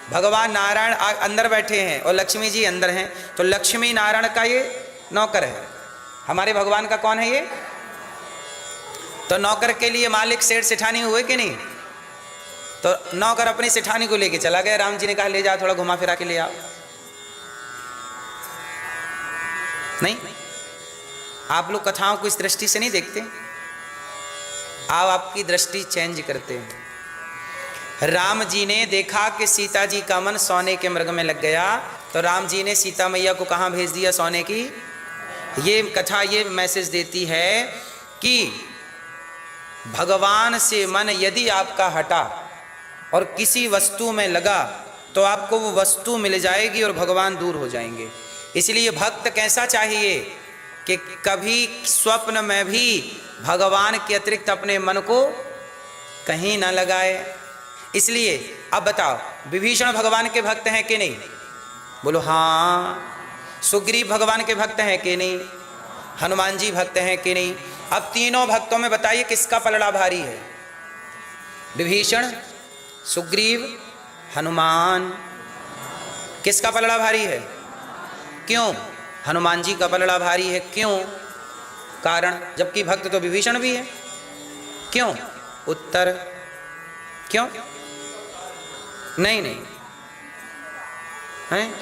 भगवान नारायण अंदर बैठे हैं और लक्ष्मी जी अंदर हैं, तो लक्ष्मी नारायण का ये नौकर है। हमारे भगवान का कौन है ये? तो नौकर के लिए मालिक सेठ सेठानी हुए कि नहीं? तो नौकर अपनी सेठानी को लेके चला गया। राम जी ने कहा ले जाओ, थोड़ा घुमा फिरा के ले आओ। नहीं, आप लोग कथाओं को इस दृष्टि से नहीं देखते, आप आपकी दृष्टि चेंज करते हैं। राम जी ने देखा कि सीता जी का मन सोने के मृग में लग गया, तो राम जी ने सीता मैया को कहाँ भेज दिया? सोने की। ये कथा ये मैसेज देती है कि भगवान से मन यदि आपका हटा और किसी वस्तु में लगा तो आपको वो वस्तु मिल जाएगी और भगवान दूर हो जाएंगे। इसलिए भक्त कैसा चाहिए कि कभी स्वप्न में भी भगवान के अतिरिक्त अपने मन को कहीं ना लगाए। इसलिए अब बताओ, विभीषण भगवान के भक्त हैं कि नहीं? बोलो हाँ। सुग्रीव भगवान के भक्त हैं कि नहीं? हनुमान जी भक्त हैं कि नहीं? अब तीनों भक्तों में बताइए किसका पलड़ा भारी है? विभीषण, सुग्रीव, हनुमान। किसका पलड़ा भारी है? क्यों? हनुमान जी का पलड़ा भारी है। क्यों? कारण, जबकि भक्त तो विभीषण भी है। क्यों? उत्तर क्यों? नहीं नहीं हैं?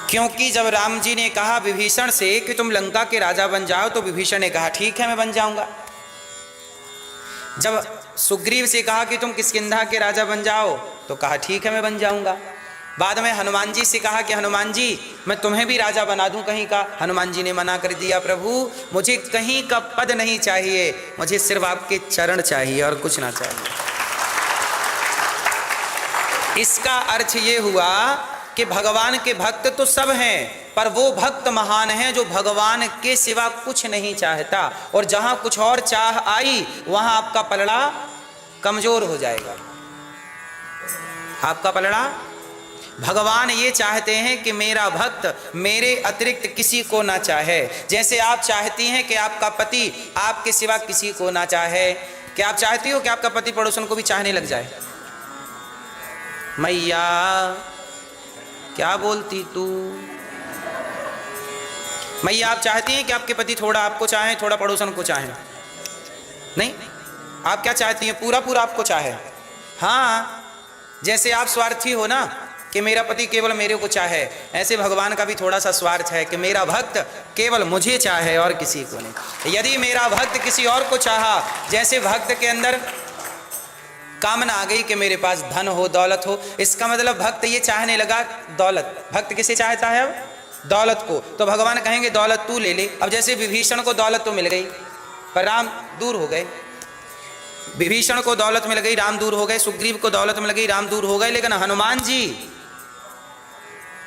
क्योंकि जब राम जी ने कहा विभीषण से कि तुम लंका के राजा बन जाओ, तो विभीषण ने कहा ठीक है मैं बन जाऊंगा। जब सुग्रीव से कहा कि तुम किष्किंधा के राजा बन जाओ, तो कहा ठीक है मैं बन जाऊंगा। बाद में हनुमान जी से कहा कि हनुमान जी मैं तुम्हें भी राजा बना दूं कहीं का। हनुमान जी ने मना कर दिया, प्रभु मुझे कहीं का पद नहीं चाहिए, मुझे सिर्फ आपके चरण चाहिए और कुछ ना चाहिए। इसका अर्थ ये हुआ कि भगवान के भक्त तो सब हैं, पर वो भक्त महान हैं जो भगवान के सिवा कुछ नहीं चाहता। और जहां कुछ और चाह आई वहां आपका पलड़ा कमजोर हो जाएगा। आपका पलड़ा, भगवान ये चाहते हैं कि मेरा भक्त मेरे अतिरिक्त किसी को ना चाहे। जैसे आप चाहती हैं कि आपका पति आपके सिवा किसी को ना चाहे। क्या आप चाहती हो कि आपका पति पड़ोसन को भी चाहने लग जाए? मैया क्या बोलती तू? मैया आप चाहती हैं कि आपके पति थोड़ा आपको चाहें, थोड़ा पड़ोसन को चाहें? नहीं, आप क्या चाहती हैं? पूरा पूरा आपको चाहे। हाँ, जैसे आप स्वार्थी हो ना कि मेरा पति केवल मेरे को चाहे, ऐसे भगवान का भी थोड़ा सा स्वार्थ है कि मेरा भक्त केवल मुझे चाहे और किसी को नहीं। यदि मेरा भक्त किसी और को चाहा, जैसे भक्त के अंदर कामना आ गई कि मेरे पास धन हो, दौलत हो, इसका मतलब भक्त ये चाहने लगा दौलत। भक्त किसे चाहता है? अब दौलत को। तो भगवान कहेंगे दौलत तू ले ले। अब जैसे विभीषण को दौलत तो मिल गई पर राम दूर हो गए। विभीषण को दौलत मिल गई, राम दूर हो गए। सुग्रीव को दौलत मिल गई, राम दूर हो गए। लेकिन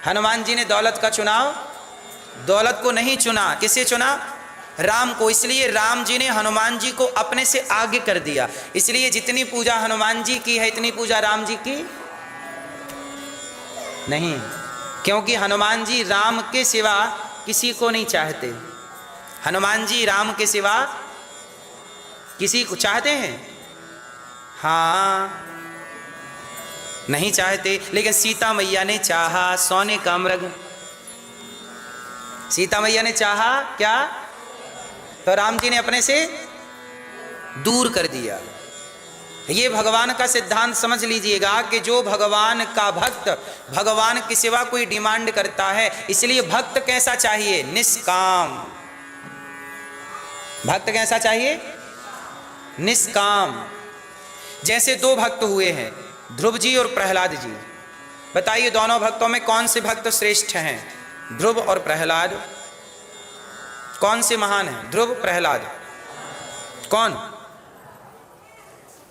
हनुमान जी ने दौलत का चुनाव, दौलत को नहीं चुना। किसे चुना? राम को। इसलिए राम जी ने हनुमान जी को अपने से आगे कर दिया। इसलिए जितनी पूजा हनुमान जी की है इतनी पूजा राम जी की नहीं। क्योंकि हनुमान जी राम के सिवा किसी को नहीं चाहते। हनुमान जी राम के सिवा किसी को चाहते हैं? हाँ, नहीं चाहते। लेकिन सीता मैया ने चाहा, सोने का मृग। सीता मैया ने चाहा क्या? तो राम जी ने अपने से दूर कर दिया। ये भगवान का सिद्धांत समझ लीजिएगा कि जो भगवान का भक्त भगवान की सिवा कोई डिमांड करता है, इसलिए भक्त कैसा चाहिए? निष्काम। भक्त कैसा चाहिए? निष्काम। जैसे दो भक्त हुए हैं, ध्रुव जी और प्रहलाद जी। बताइए दोनों भक्तों में कौन से भक्त श्रेष्ठ हैं? ध्रुव और प्रहलाद। कौन से महान हैं? ध्रुव, प्रहलाद। कौन?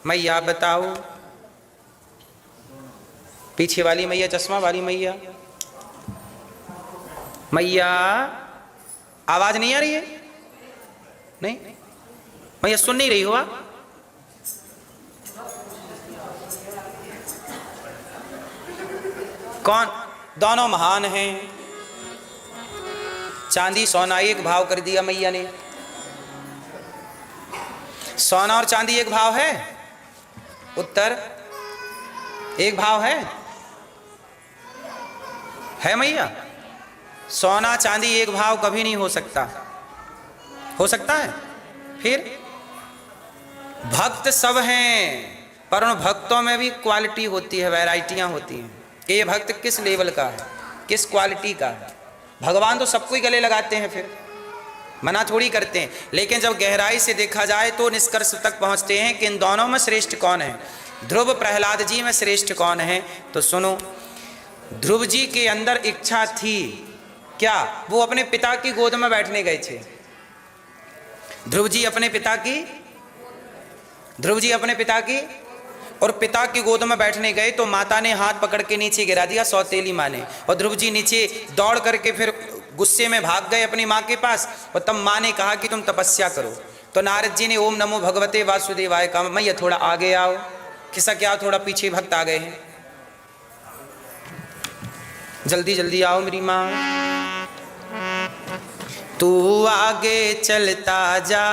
मैया बताओ। पीछे वाली मैया, चश्मा वाली मैया। मैया, आवाज नहीं आ रही है? नहीं मैया, सुन नहीं रही हो आप? कौन? दोनों महान हैं। चांदी सोना एक भाव कर दिया मैया ने। सोना और चांदी एक भाव है? उत्तर, एक भाव है? है मैया? सोना चांदी एक भाव कभी नहीं हो सकता। हो सकता है? फिर भक्त सब हैं, पर उन भक्तों में भी क्वालिटी होती है, वैरायटियां होती हैं कि ये भक्त किस लेवल का है, किस क्वालिटी का है। भगवान तो सबको ही गले लगाते हैं, फिर मना थोड़ी करते हैं। लेकिन जब गहराई से देखा जाए तो निष्कर्ष तक पहुंचते हैं कि इन दोनों में श्रेष्ठ कौन है। ध्रुव प्रहलाद जी में श्रेष्ठ कौन है? तो सुनो, ध्रुव जी के अंदर इच्छा थी क्या? वो अपने पिता की गोद में बैठने गए थे। ध्रुव जी अपने पिता की और पिता की गोद में बैठने गए तो माता ने हाथ पकड़ के नीचे गिरा दिया, सौतेली माँ ने। और ध्रुव जी नीचे दौड़ करके फिर गुस्से में भाग गए अपनी माँ के पास। और तब माँ ने कहा कि तुम तपस्या करो। तो नारद जी ने ओम नमो भगवते वासुदेवाय कहा, मैया थोड़ा आगे आओ, खिसक आओ, थोड़ा पीछे भक्त आ गए हैं, जल्दी जल्दी आओ मेरी माँ। तू आगे चलता जा,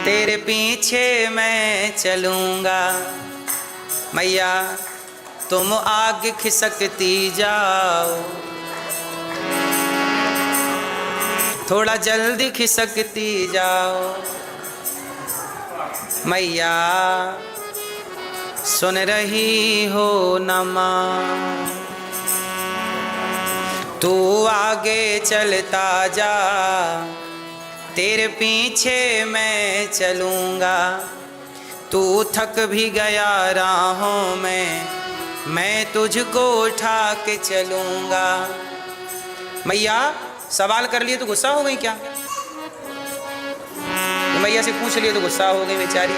तेरे पीछे मैं चलूंगा। मैया तुम आगे खिसकती जाओ, थोड़ा जल्दी खिसकती जाओ। मैया सुन रही हो न माँ? तू आगे चलता जा, तेरे पीछे मैं चलूँगा। तू थक भी गया राहों में, मैं तुझको उठा के चलूँगा। मैया सवाल कर लिए तो गुस्सा हो गई क्या? तो मैया से पूछ लिए तो गुस्सा हो गई बेचारी।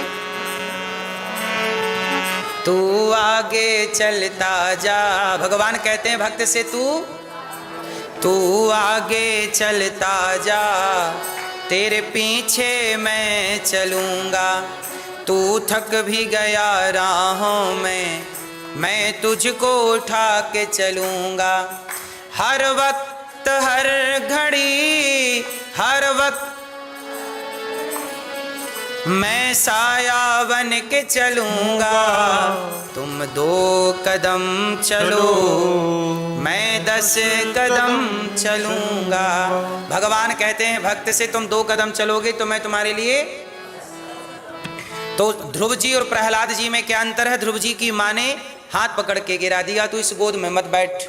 तू आगे चलता जा, भगवान कहते हैं भक्त से तू आगे चलता जा, तेरे पीछे मैं चलूँगा। तू थक भी गया राहों में, मैं तुझको उठा के चलूँगा। हर वक्त हर घड़ी हर वक्त मैं साया बन के चलूँगा। तुम 2 कदम चलो, मैं 10 कदम चलूँगा। भगवान कहते हैं भक्त से तुम 2 कदम चलोगे तो मैं तुम्हारे लिए। तो ध्रुव जी और प्रहलाद जी में क्या अंतर है? ध्रुव जी की माँ ने हाथ पकड़ के गिरा दिया, तू इस गोद में मत बैठ।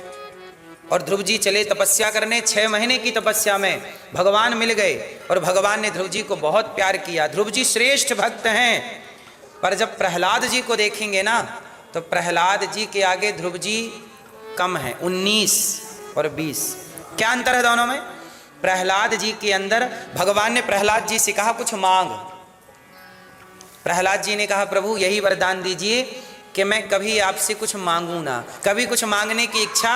और ध्रुव जी चले तपस्या करने। 6 महीने की तपस्या में भगवान मिल गए और भगवान ने ध्रुव जी को बहुत प्यार किया। ध्रुव जी श्रेष्ठ भक्त हैं, पर जब प्रहलाद जी को देखेंगे ना तो प्रहलाद जी के आगे ध्रुव जी कम है। 19 और 20 क्या अंतर है दोनों में? प्रहलाद जी के अंदर भगवान ने प्रहलाद जी से कहा कुछ मांग। प्रहलाद जी ने कहा प्रभु यही वरदान दीजिए कि मैं कभी आपसे कुछ मांगू ना, कभी कुछ मांगने की इच्छा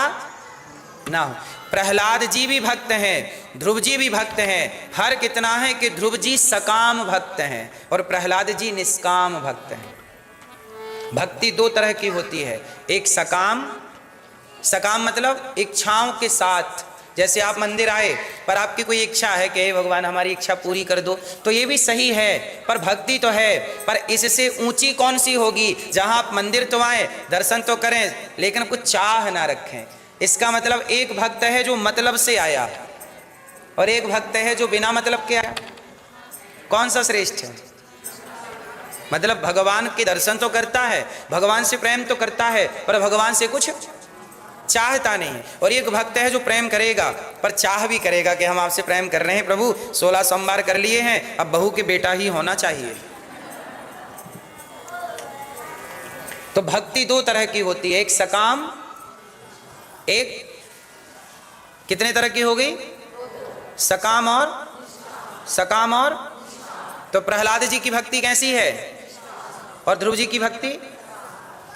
ना हो। प्रहलाद जी भी भक्त हैं, ध्रुव जी भी भक्त हैं। हर कितना है कि ध्रुव जी सकाम भक्त हैं और प्रहलाद जी निष्काम भक्त हैं। भक्ति 2 तरह की होती है, एक सकाम सकाम मतलब इच्छाओं के साथ। जैसे आप मंदिर आए पर आपकी कोई इच्छा है कि हे भगवान हमारी इच्छा पूरी कर दो, तो ये भी सही है, पर भक्ति तो है। पर इससे ऊंची कौन सी होगी, जहां आप मंदिर तो आए, दर्शन तो करें, लेकिन कुछ चाह ना रखें। इसका मतलब एक भक्त है जो मतलब से आया और एक भक्त है जो बिना मतलब के आया। कौन सा श्रेष्ठ है? मतलब भगवान के दर्शन तो करता है, भगवान से प्रेम तो करता है, पर भगवान से कुछ चाहता नहीं है। और एक भक्त है जो प्रेम करेगा पर चाह भी करेगा कि हम आपसे प्रेम कर रहे हैं प्रभु, 16 सोमवार कर लिए हैं, अब बहू के बेटा ही होना चाहिए। तो भक्ति दो तरह की होती है, एक सकाम, एक कितने तरह की हो गई? सकाम और तो प्रहलाद जी की भक्ति कैसी है और ध्रुव जी की भक्ति,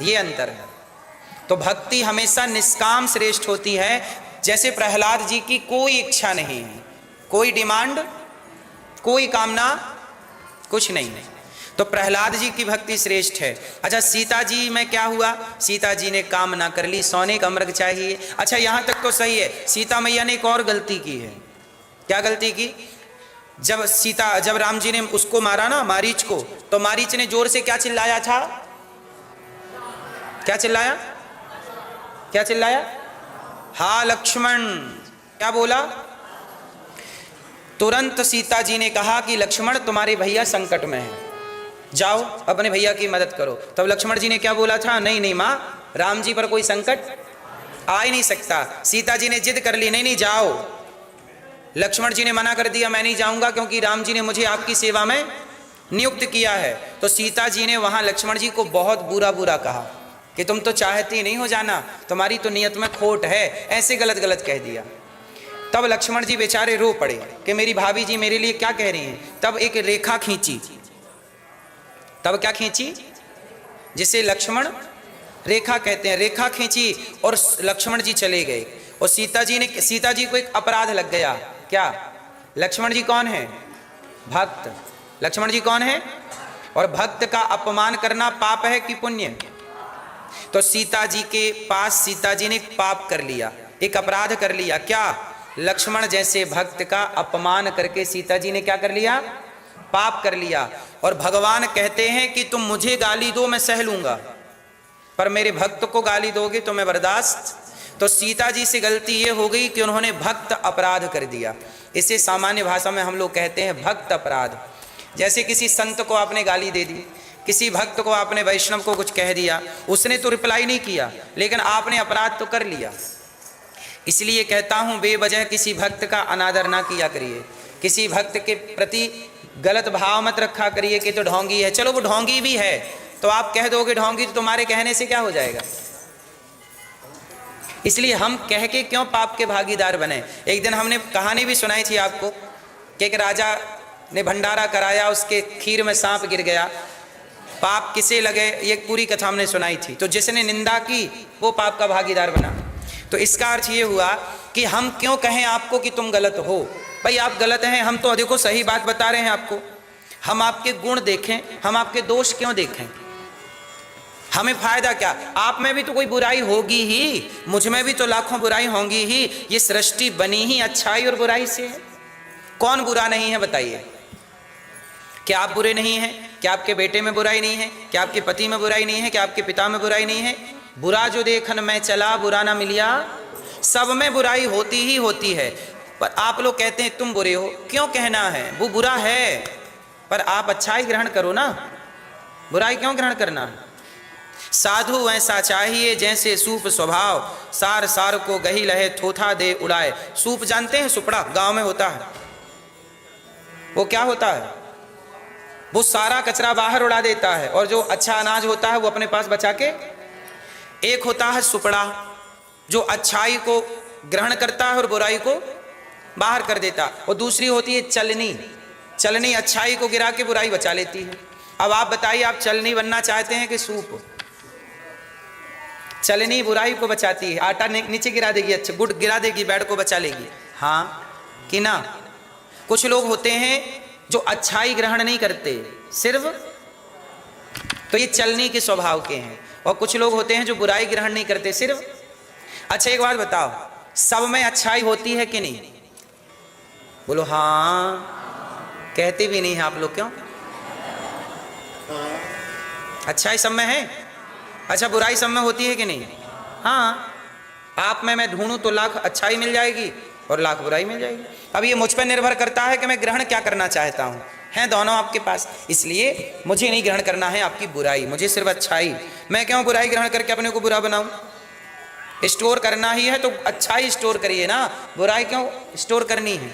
ये अंतर है। तो भक्ति हमेशा निष्काम श्रेष्ठ होती है। जैसे प्रहलाद जी की कोई इच्छा नहीं है, कोई डिमांड, कोई कामना, कुछ नहीं है, तो प्रहलाद जी की भक्ति श्रेष्ठ है। अच्छा, सीता जी में क्या हुआ? सीता जी ने कामना कर ली, सोने का मृग चाहिए। अच्छा, यहाँ तक तो सही है। सीता मैया ने एक और गलती की है। क्या गलती की? जब राम जी ने उसको मारा ना, मारीच को, तो मारीच ने जोर से क्या चिल्लाया था? क्या चिल्लाया? हा लक्ष्मण। क्या बोला? तुरंत सीता जी ने कहा कि लक्ष्मण तुम्हारे भैया संकट में हैं, जाओ अपने भैया की मदद करो। तब लक्ष्मण जी ने क्या बोला था? नहीं माँ, राम जी पर कोई संकट आ ही नहीं सकता। सीता जी ने जिद कर ली, नहीं जाओ। लक्ष्मण जी ने मना कर दिया, मैं नहीं जाऊंगा क्योंकि राम जी ने मुझे आपकी सेवा में नियुक्त किया है। तो सीता जी ने वहां लक्ष्मण जी को बहुत बुरा कहा कि तुम तो चाहती नहीं हो जाना, तुम्हारी तो नियत में खोट है, ऐसे गलत कह दिया। तब लक्ष्मण जी बेचारे रो पड़े कि मेरी भाभी जी मेरे लिए क्या कह रही हैं। तब एक रेखा खींची, तब क्या खींची? जिसे लक्ष्मण रेखा कहते हैं, रेखा खींची और लक्ष्मण जी चले गए। और सीता जी को एक अपराध लग गया। क्या? लक्ष्मण जी कौन है? भक्त। लक्ष्मण जी कौन है? और भक्त का अपमान करना पाप है कि पुण्य? तो सीता जी के पास सीता जी ने एक पाप कर लिया, एक अपराध कर लिया। क्या? लक्ष्मण जैसे भक्त का अपमान करके सीता जी ने क्या कर लिया? पाप कर लिया। और भगवान कहते हैं कि तुम मुझे गाली दो मैं सह लूंगा, पर मेरे भक्त को गाली दोगे तो मैं बर्दाश्त। तो सीता जी से गलती ये हो गई कि उन्होंने भक्त अपराध कर दिया। इसे सामान्य भाषा में हम लोग कहते हैं भक्त अपराध। जैसे किसी संत को आपने गाली दे दी, किसी भक्त को आपने, वैष्णव को कुछ कह दिया, उसने तो रिप्लाई नहीं किया, लेकिन आपने अपराध तो कर लिया। इसलिए कहता हूं बेवजह किसी भक्त का अनादर ना किया करिए, किसी भक्त के प्रति गलत भाव मत रखा करिए कि तो ढोंगी है। चलो वो ढोंगी भी है तो आप कह दोगे ढोंगी, तो तुम्हारे कहने से क्या हो जाएगा? इसलिए हम कह के क्यों पाप के भागीदार बने। एक दिन हमने कहानी भी सुनाई थी आपको कि एक राजा ने भंडारा कराया, उसके खीर में सांप गिर गया, पाप किसे लगे, ये पूरी कथा हमने सुनाई थी। तो जिसने निंदा की वो पाप का भागीदार बना। तो इसका अर्थ ये हुआ कि हम क्यों कहें आपको कि तुम गलत हो। भाई आप गलत हैं, हम तो देखो सही बात बता रहे हैं आपको। हम आपके गुण देखें, हम आपके दोष क्यों देखें? हमें फायदा क्या? आप में भी तो कोई बुराई होगी ही, मुझ में भी तो लाखों बुराई होंगी ही। ये सृष्टि बनी ही अच्छाई और बुराई से है। कौन बुरा नहीं है बताइए? क्या आप बुरे नहीं हैं? क्या आपके बेटे में बुराई नहीं है? क्या आपके पति में बुराई नहीं है? क्या आपके पिता में बुराई नहीं है? बुरा जो देखन मैं चला बुरा ना मिलिया, सब में बुराई होती ही होती है। पर आप लोग कहते हैं तुम बुरे हो, क्यों कहना है? वो बुरा है, पर आप अच्छाई ग्रहण करो ना, बुराई क्यों ग्रहण करना? साधु ऐसा चाहिए जैसे सूप स्वभाव, सार सार को गही लहे थोथा दे उड़ाए। सूप जानते हैं? सुपड़ा गांव में होता है। वो क्या होता है? वो सारा कचरा बाहर उड़ा देता है और जो अच्छा अनाज होता है वो अपने पास बचा के। एक होता है सुपड़ा जो अच्छाई को ग्रहण करता है और बुराई को बाहर कर देता, और दूसरी होती है चलनी। चलनी अच्छाई को गिरा के बुराई बचा लेती है। अब आप बताइए, आप चलनी बनना चाहते हैं कि सूप? चलनी बुराई को बचाती है, आटा नीचे गिरा देगी, अच्छा गुड़ गिरा देगी, बैड को बचा लेगी, हाँ कि ना? कुछ लोग होते हैं जो अच्छाई ग्रहण नहीं करते सिर्फ, तो ये चलनी के स्वभाव के हैं। और कुछ लोग होते हैं जो बुराई ग्रहण नहीं करते सिर्फ। अच्छा एक बात बताओ, सब में अच्छाई होती है कि नहीं? बोलो हाँ। कहते भी नहीं हैं आप लोग, क्यों? अच्छाई सब में है। अच्छा बुराई सब में होती है कि नहीं? हाँ। आप में मैं ढूंढूं तो लाख अच्छाई मिल जाएगी और लाख बुराई मिल जाएगी। अब ये मुझ पर निर्भर करता है कि मैं ग्रहण क्या करना चाहता हूँ। हैं दोनों आपके पास, इसलिए मुझे नहीं ग्रहण करना है आपकी बुराई, मुझे सिर्फ अच्छाई। मैं क्यों बुराई ग्रहण करके अपने को बुरा बनाऊं? स्टोर करना ही है तो अच्छाई स्टोर करिए ना, बुराई क्यों स्टोर करनी है?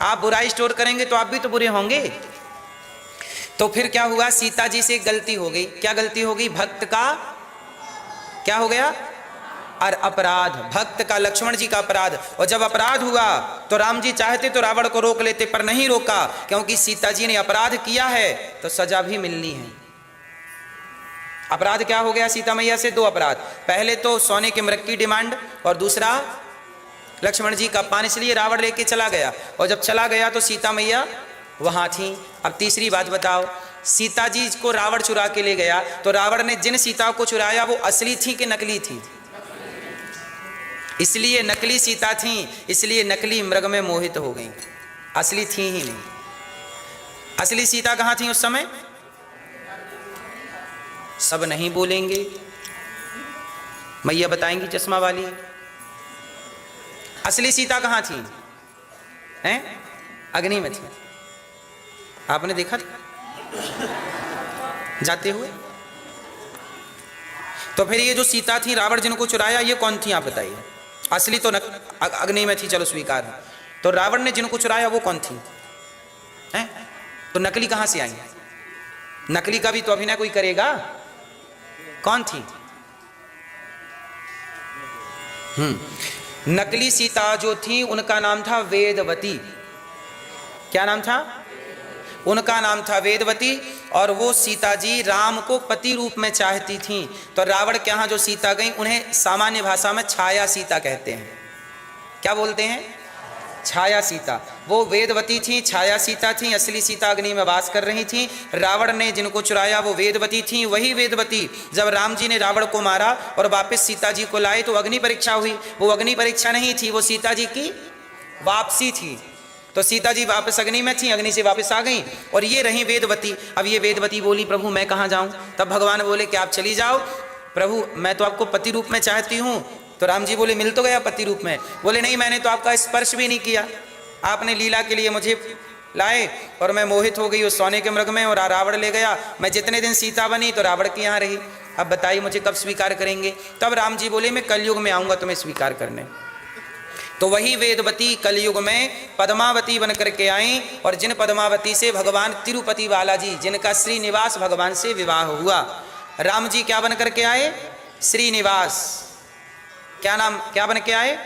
आप बुराई स्टोर करेंगे तो आप भी तो बुरे होंगे। तो फिर क्या हुआ, सीता जी से गलती हो गई। क्या गलती हो गई? भक्त का क्या हो गया? और अपराध, भक्त का, लक्ष्मण जी का अपराध। और जब अपराध हुआ तो राम जी चाहते तो रावण को रोक लेते, पर नहीं रोका, क्योंकि सीता जी ने अपराध किया है तो सजा भी मिलनी है। अपराध क्या हो गया सीता मैया से? दो अपराध। पहले तो सोने के मृग की डिमांड, और दूसरा लक्ष्मण जी का अपमान, इसलिए रावण लेके चला गया। और जब चला गया तो सीता मैया वहां थी। अब तीसरी बात बताओ, सीता जी को रावण चुरा के ले गया तो रावण ने जिन सीता को चुराया वो असली थी कि नकली थी? इसलिए नकली सीता थी, इसलिए नकली मृग में मोहित हो गई, असली थी ही नहीं। असली सीता कहां थी उस समय? सब नहीं बोलेंगे, मैया बताएंगी चश्मा वाली। असली सीता कहां थी? हैं? अग्नि में थी। आपने देखा था जाते हुए? तो फिर ये जो सीता थी रावण जिनको चुराया, ये कौन थी आप बताइए? असली तो अग्नि में थी, चलो स्वीकार है। तो रावण ने जिनको चुराया वो कौन थी? हैं? तो नकली कहां से आई? नकली का भी तो अभिनय कोई करेगा। कौन थी? नकली सीता जो थी उनका नाम था वेदवती। क्या नाम था? उनका नाम था वेदवती। और वो सीता जी राम को पति रूप में चाहती थीं। तो रावण के यहाँ जो सीता गई उन्हें सामान्य भाषा में छाया सीता कहते हैं। क्या बोलते हैं? छाया सीता। वो वेदवती थी, छाया सीता थी, असली सीता अग्नि में वास कर रही थी। रावण ने जिनको चुराया वो वेदवती थी। वही वेदवती जब राम जी ने रावण को मारा और वापस सीता जी को लाए तो अग्नि परीक्षा हुई। वो अग्नि परीक्षा नहीं थी, वो सीता जी की वापसी थी। तो सीता जी वापस अग्नि में थी, अग्नि से वापस आ गई और ये रही वेदवती। अब ये वेदवती बोली प्रभु मैं कहाँ जाऊँ? तब भगवान बोले कि आप चली जाओ प्रभु, मैं तो आपको पति रूप में चाहती हूँ। तो राम जी बोले मिल तो गया पति रूप में। बोले नहीं, मैंने तो आपका स्पर्श भी नहीं किया, आपने लीला के लिए मुझे लाए और मैं मोहित हो गई उस सोने के मृग में और रावण ले गया। मैं जितने दिन सीता बनी तो रावण के यहाँ रही। अब बताइए मुझे कब स्वीकार करेंगे? तब राम जी बोले मैं कलयुग में आऊँगा तुम्हें स्वीकार करने। तो वही वेदवती कलयुग में पद्मावती बन करके आई और जिन पद्मावती से भगवान तिरुपति बालाजी, जिनका श्रीनिवास भगवान से विवाह हुआ, राम जी क्या बन करके आए? श्रीनिवास। क्या नाम, क्या बन के आए?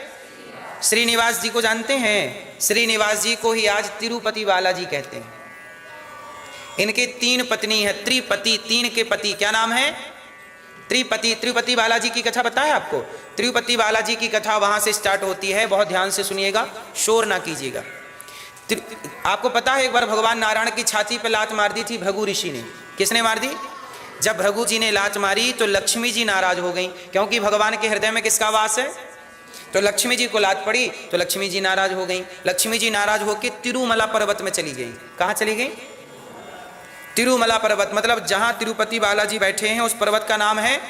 श्रीनिवास जी को जानते हैं? श्रीनिवास जी को ही आज तिरुपति बालाजी कहते हैं। इनके तीन पत्नी है, त्रिपति, तीन के पति। क्या नाम है? त्रिपति। तिरुपति बालाजी की कथा पता है आपको? तिरुपति बालाजी की कथा वहां से स्टार्ट होती है, बहुत ध्यान से सुनिएगा, शोर ना कीजिएगा। आपको पता है एक बार भगवान नारायण की छाती पर लात मार दी थी भृगु ऋषि ने। किसने मार दी? जब भृगु जी ने लात मारी तो लक्ष्मी जी नाराज हो गई, क्योंकि भगवान के हृदय में किसका वास है? तो लक्ष्मी जी को लात पड़ी तो लक्ष्मी जी नाराज हो गई। लक्ष्मी जी नाराज होकर तिरुमला पर्वत में चली गई। कहाँ चली गई? तिरुमला पर्वत, मतलब जहां तिरुपति बालाजी बैठे हैं उस पर्वत का नाम है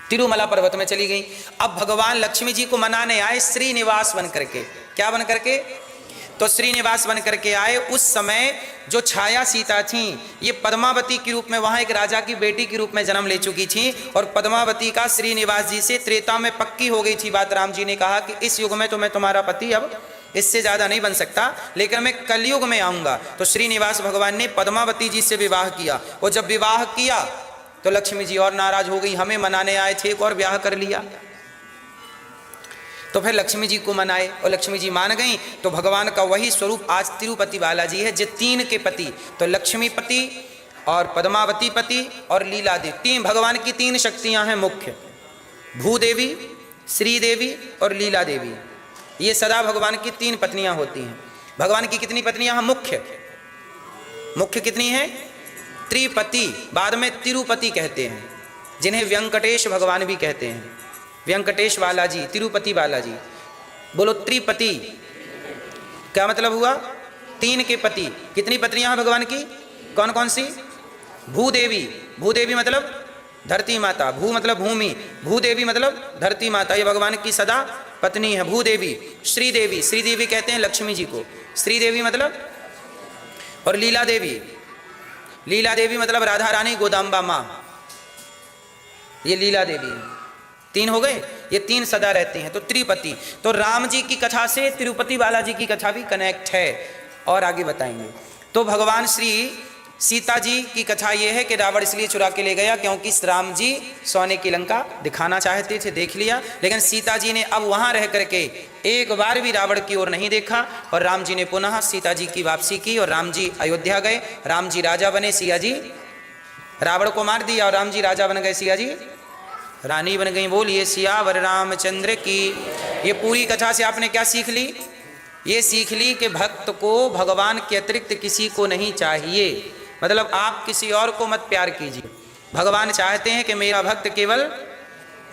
तिरुमला पर्वत में चली गई। अब भगवान लक्ष्मी जी को मनाने आए श्रीनिवास बन करके। क्या बन करके? तो श्रीनिवास बन करके आए। उस समय जो छाया सीता थी ये पद्मावती के रूप में वहां एक राजा की बेटी के रूप में जन्म ले चुकी थी और पद्मावती का श्रीनिवास जी से त्रेता में पक्की हो गई थी बात। राम जी ने कहा कि इस युग में तो मैं तुम्हारा पति अब इससे ज़्यादा नहीं बन सकता, लेकिन मैं कलयुग में आऊँगा। तो श्रीनिवास भगवान ने पद्मावती जी से विवाह किया। और जब विवाह किया तो लक्ष्मी जी और नाराज हो गई, हमें मनाने आए थे एक और ब्याह कर लिया। तो फिर लक्ष्मी जी को मनाए और लक्ष्मी जी मान गई। तो भगवान का वही स्वरूप आज तिरुपति बालाजी है, जो तीन के पति। तो लक्ष्मीपति और पद्मावती पति और लीला देवी, तीन भगवान की तीन शक्तियां हैं मुख्य, भूदेवी, श्रीदेवी और लीला देवी। ये सदा भगवान की तीन पत्नियां होती हैं। भगवान की कितनी पत्नियां हैं? मुख्य मुख्य कितनी हैं? त्रिपति। बाद में तिरुपति कहते हैं, जिन्हें व्यंकटेश भगवान भी कहते हैं। वेंकटेश बालाजी, तिरुपति बालाजी। बोलो त्रिपति, क्या मतलब हुआ? 3 के पति। कितनी पत्नियां हैं भगवान की? कौन कौन सी? भूदेवी, भूदेवी मतलब धरती माता, भू मतलब भूमि, भूदेवी मतलब धरती माता, ये भगवान की सदा पत्नी है भूदेवी। श्रीदेवी, श्रीदेवी कहते हैं लक्ष्मी जी को, श्रीदेवी मतलब, और लीला देवी, लीला देवी मतलब राधा रानी गोदाम्बा माँ, ये लीला देवी। 3 हो गए, ये 3 सदा रहती हैं, तो त्रिपति। तो राम जी की कथा से तिरुपति बालाजी की कथा भी कनेक्ट है, और आगे बताएंगे। तो भगवान श्री सीता जी की कथा ये है कि रावण इसलिए चुरा के ले गया क्योंकि राम जी सोने की लंका दिखाना चाहते थे, देख लिया, लेकिन सीता जी ने अब वहाँ रह करके एक बार भी रावण की ओर नहीं देखा, और राम जी ने पुनः सीता जी की वापसी की, और राम जी अयोध्या गए, राम जी राजा बने, सिया जी रावण को मार दिया, और राम जी राजा बन गए, सिया जी रानी बन गई। बोलिए सियावर रामचंद्र की। ये पूरी कथा से आपने क्या सीख ली? ये सीख ली कि भक्त को भगवान के अतिरिक्त किसी को नहीं चाहिए, मतलब आप किसी और को मत प्यार कीजिए। भगवान चाहते हैं कि मेरा भक्त केवल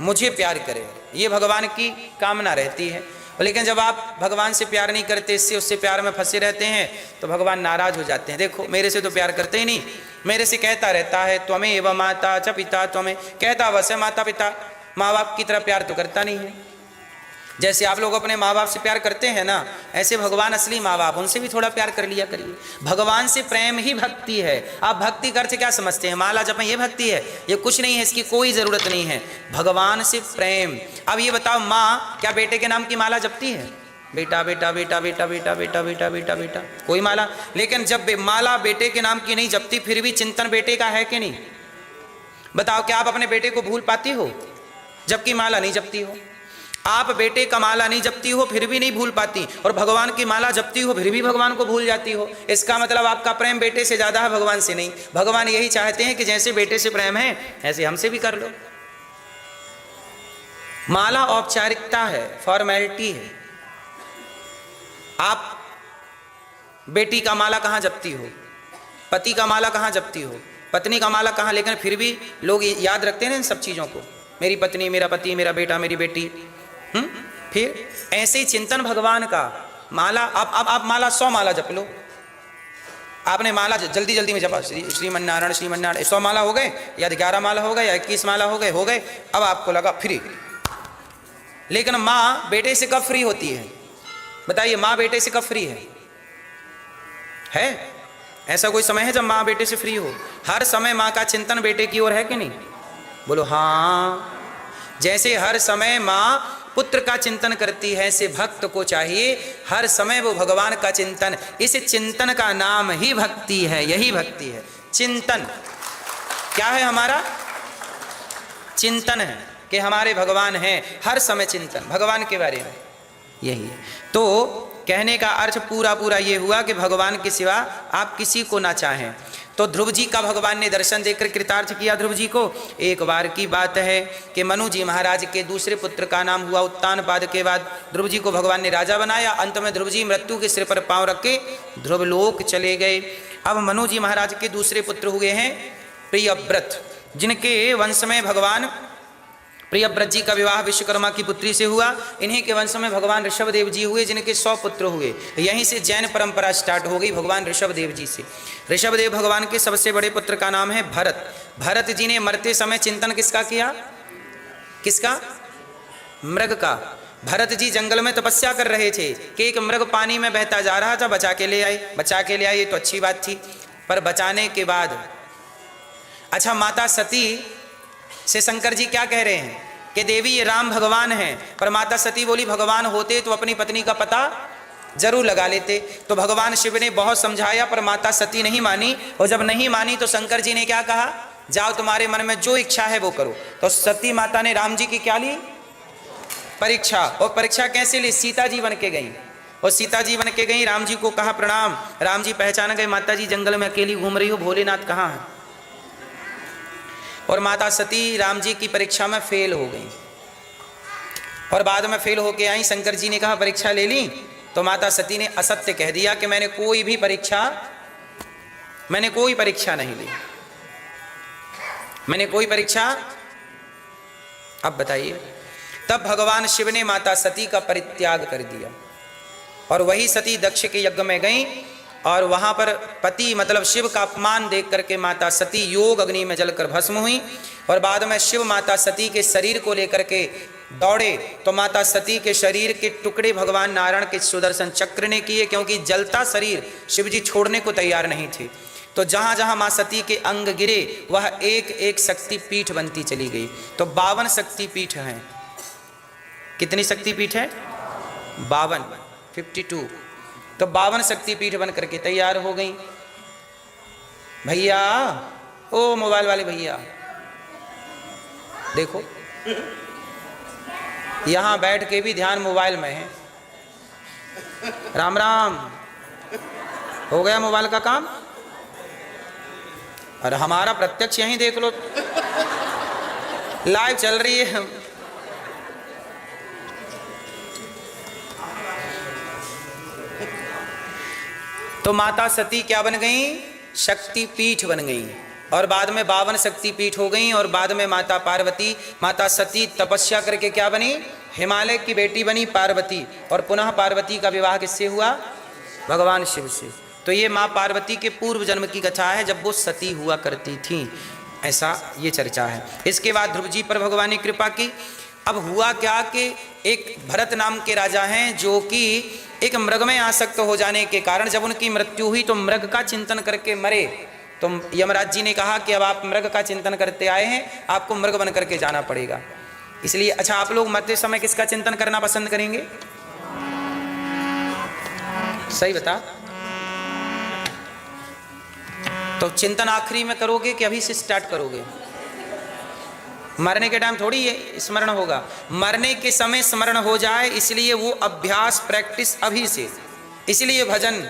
मुझे प्यार करे, ये भगवान की कामना रहती है। लेकिन जब आप भगवान से प्यार नहीं करते, इससे उससे प्यार में फंसे रहते हैं, तो भगवान नाराज हो जाते हैं। देखो मेरे से तो प्यार करते ही नहीं, मेरे से कहता रहता है त्वमेव माता च पिता त्वमेव, कहता बस है माता पिता, माँ बाप की तरह प्यार तो करता नहीं है। जैसे आप लोग अपने माँ बाप से प्यार करते हैं ना, ऐसे भगवान असली माँ बाप, उनसे भी थोड़ा प्यार कर लिया करिए। भगवान से प्रेम ही भक्ति है। आप भक्ति का अर्थ क्या समझते हैं? माला जपें ये भक्ति है? ये कुछ नहीं है, इसकी कोई ज़रूरत नहीं है। भगवान से प्रेम। अब ये बताओ, माँ क्या बेटे के नाम की माला जपती है? बेटा बेटा बेटा बेटा बेटा बेटा बेटा बेटा बेटा, कोई माला। लेकिन जब माला बेटे के नाम की नहीं जपती, फिर भी चिंतन बेटे का है कि नहीं? बताओ, क्या आप अपने बेटे को भूल पाती हो जबकि माला नहीं जपती हो? आप बेटे का माला नहीं जपती हो फिर भी नहीं भूल पाती, और भगवान की माला जपती हो फिर भी भगवान को भूल जाती हो। इसका मतलब आपका प्रेम बेटे से ज़्यादा है, भगवान से नहीं। भगवान यही चाहते हैं कि जैसे बेटे से प्रेम है ऐसे हमसे भी कर लो। माला औपचारिकता है, फॉर्मेलिटी है। आप बेटी का माला कहाँ जपती हो? पति का माला कहाँ जपती हो? पत्नी का माला कहाँ? लेकिन फिर भी लोग याद रखते हैं इन सब चीज़ों को, मेरी पत्नी, मेरा पति, मेरा बेटा, मेरी बेटी। फिर ऐसे ही चिंतन भगवान का। माला आप माला 100 माला जप लो। आपने माला जल्दी जल्दी में जपा, श्रीमन्नारायण श्रीमन्नारायण, 100 माला हो गए, या 11 माला हो गए, या 21 माला हो गए। अब आपको लगा फ्री। लेकिन माँ बेटे से कब फ्री होती है? बताइए, माँ बेटे से कब फ्री है? ऐसा कोई समय है जब माँ बेटे से फ्री हो? हर समय माँ का चिंतन बेटे की ओर है कि नहीं? बोलो हाँ। जैसे हर समय माँ पुत्र का चिंतन करती है, ऐसे भक्त को चाहिए हर समय वो भगवान का चिंतन। इस चिंतन का नाम ही भक्ति है, यही भक्ति है। चिंतन क्या है? हमारा चिंतन है कि हमारे भगवान हैं, हर समय चिंतन भगवान के बारे में, यही है। तो कहने का अर्थ पूरा ये हुआ कि भगवान के सिवा आप किसी को ना चाहें। तो ध्रुव जी का भगवान ने दर्शन देकर कृतार्थ किया ध्रुव जी को। एक बार की बात है कि मनु जी महाराज के दूसरे पुत्र का नाम हुआ उत्तानपाद के बाद ध्रुव जी को भगवान ने राजा बनाया। अंत में ध्रुव जी मृत्यु के सिर पर पांव रख के ध्रुवलोक चले गए। अब मनु जी महाराज के दूसरे पुत्र हुए हैं प्रियव्रत, जिनके वंश में भगवान प्रियव्रत जी का विवाह विश्वकर्मा की पुत्री से हुआ। इन्हीं के वंश में भगवान ऋषभदेव जी हुए, जिनके 100 पुत्र हुए। यहीं से जैन परंपरा स्टार्ट हो गई भगवान ऋषभदेव जी से। ऋषभदेव भगवान के सबसे बड़े पुत्र का नाम है भरत। भरत जी ने मरते समय चिंतन किसका किया? किसका? मृग का। भरत जी जंगल में तपस्या कर रहे थे कि एक मृग पानी में बहता जा रहा था, बचा के ले आए। ये तो अच्छी बात थी, पर बचाने के बाद अच्छा, माता सती से शंकर जी क्या कह रहे हैं कि देवी ये राम भगवान हैं, पर माता सती बोली भगवान होते तो अपनी पत्नी का पता जरूर लगा लेते। तो भगवान शिव ने बहुत समझाया, पर माता सती नहीं मानी, और जब नहीं मानी तो शंकर जी ने क्या कहा? जाओ तुम्हारे मन में जो इच्छा है वो करो। तो सती माता ने राम जी की क्या ली? परीक्षा। और परीक्षा कैसे ली? सीता जी बन के गई। और सीता जी बन के गई, राम जी को कहा प्रणाम। राम जी पहचान गए, माता जी जंगल में अकेली घूम रही हो, भोलेनाथ कहाँ है? और माता सती राम जी की परीक्षा में फेल हो गई, और बाद में फेल होके आई। शंकर जी ने कहा परीक्षा ले ली, तो माता सती ने असत्य कह दिया कि मैंने कोई परीक्षा नहीं ली, मैंने कोई परीक्षा। अब बताइए, तब भगवान शिव ने माता सती का परित्याग कर दिया और वही सती दक्ष के यज्ञ में गई और वहां पर पति मतलब शिव का अपमान देख करके माता सती योग अग्नि में जलकर भस्म हुई। और बाद में शिव माता सती के शरीर को लेकर के दौड़े तो माता सती के शरीर के टुकड़े भगवान नारायण के सुदर्शन चक्र ने किए, क्योंकि जलता शरीर शिव जी छोड़ने को तैयार नहीं थे। तो जहाँ जहाँ माँ सती के अंग गिरे वह एक एक शक्ति पीठ बनती चली गई। तो 52 शक्ति पीठ हैं। कितनी शक्ति पीठ है? 52। तो 52 शक्ति पीठ बन करके तैयार हो गई। भैया, ओ मोबाइल वाले भैया, देखो यहां बैठ के भी ध्यान मोबाइल में है। राम राम, हो गया मोबाइल का काम? और हमारा प्रत्यक्ष यहीं देख लो, लाइव चल रही है। तो माता सती क्या बन गई? शक्ति पीठ बन गई और बाद में 52 शक्ति पीठ हो गई। और बाद में माता पार्वती, माता सती तपस्या करके क्या बनी? हिमालय की बेटी बनी पार्वती। और पुनः पार्वती का विवाह किससे हुआ? भगवान शिव से। तो ये माँ पार्वती के पूर्व जन्म की कथा है, जब वो सती हुआ करती थी, ऐसा ये चर्चा है। इसके बाद ध्रुव जी पर भगवान ने कृपा की। अब हुआ क्या कि एक भरत नाम के राजा हैं जो कि एक मृग में आसक्त हो जाने के कारण जब उनकी मृत्यु हुई तो मृग का चिंतन करके मरे। तो यमराज जी ने कहा कि अब आप मृग का चिंतन करते आए हैं, आपको मृग बन करके जाना पड़ेगा। इसलिए अच्छा, आप लोग मरते समय किसका चिंतन करना पसंद करेंगे? सही बता। तो चिंतन आखिरी में करोगे कि अभी से स्टार्ट करोगे? मरने के टाइम थोड़ी ये स्मरण होगा, मरने के समय स्मरण हो जाए, इसलिए वो अभ्यास प्रैक्टिस अभी से। इसलिए भजन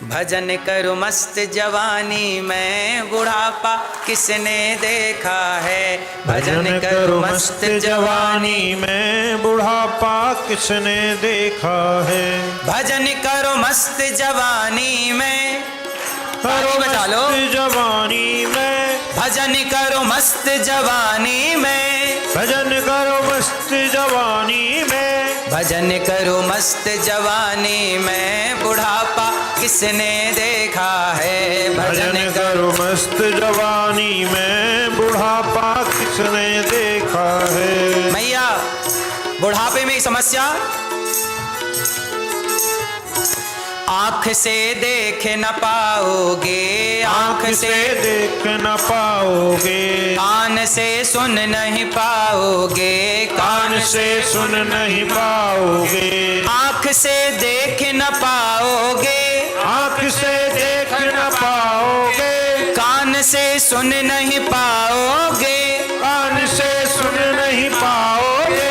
भजन करो मस्त जवानी में, बुढ़ापा किसने देखा है। भजन करो मस्त जवानी में, बुढ़ापा किसने देखा है। भजन करो मस्त जवानी में, करो बजा लो। मस्त जवानी में, भजन करो मस्त जवानी में, भजन करो मस्त जवानी में, भजन करो मस्त जवानी में, बुढ़ापा किसने देखा है। भजन करो मस्त जवानी में, बुढ़ापा किसने देखा है। मैया, बुढ़ापे में समस्या, आँख से देख न पाओगे, आँख से देख न पाओगे, कान से सुन नहीं पाओगे, कान से सुन नहीं पाओगे, आँख से देख न पाओगे, आँख से देख न पाओगे, कान से सुन नहीं पाओगे, कान से सुन नहीं पाओगे।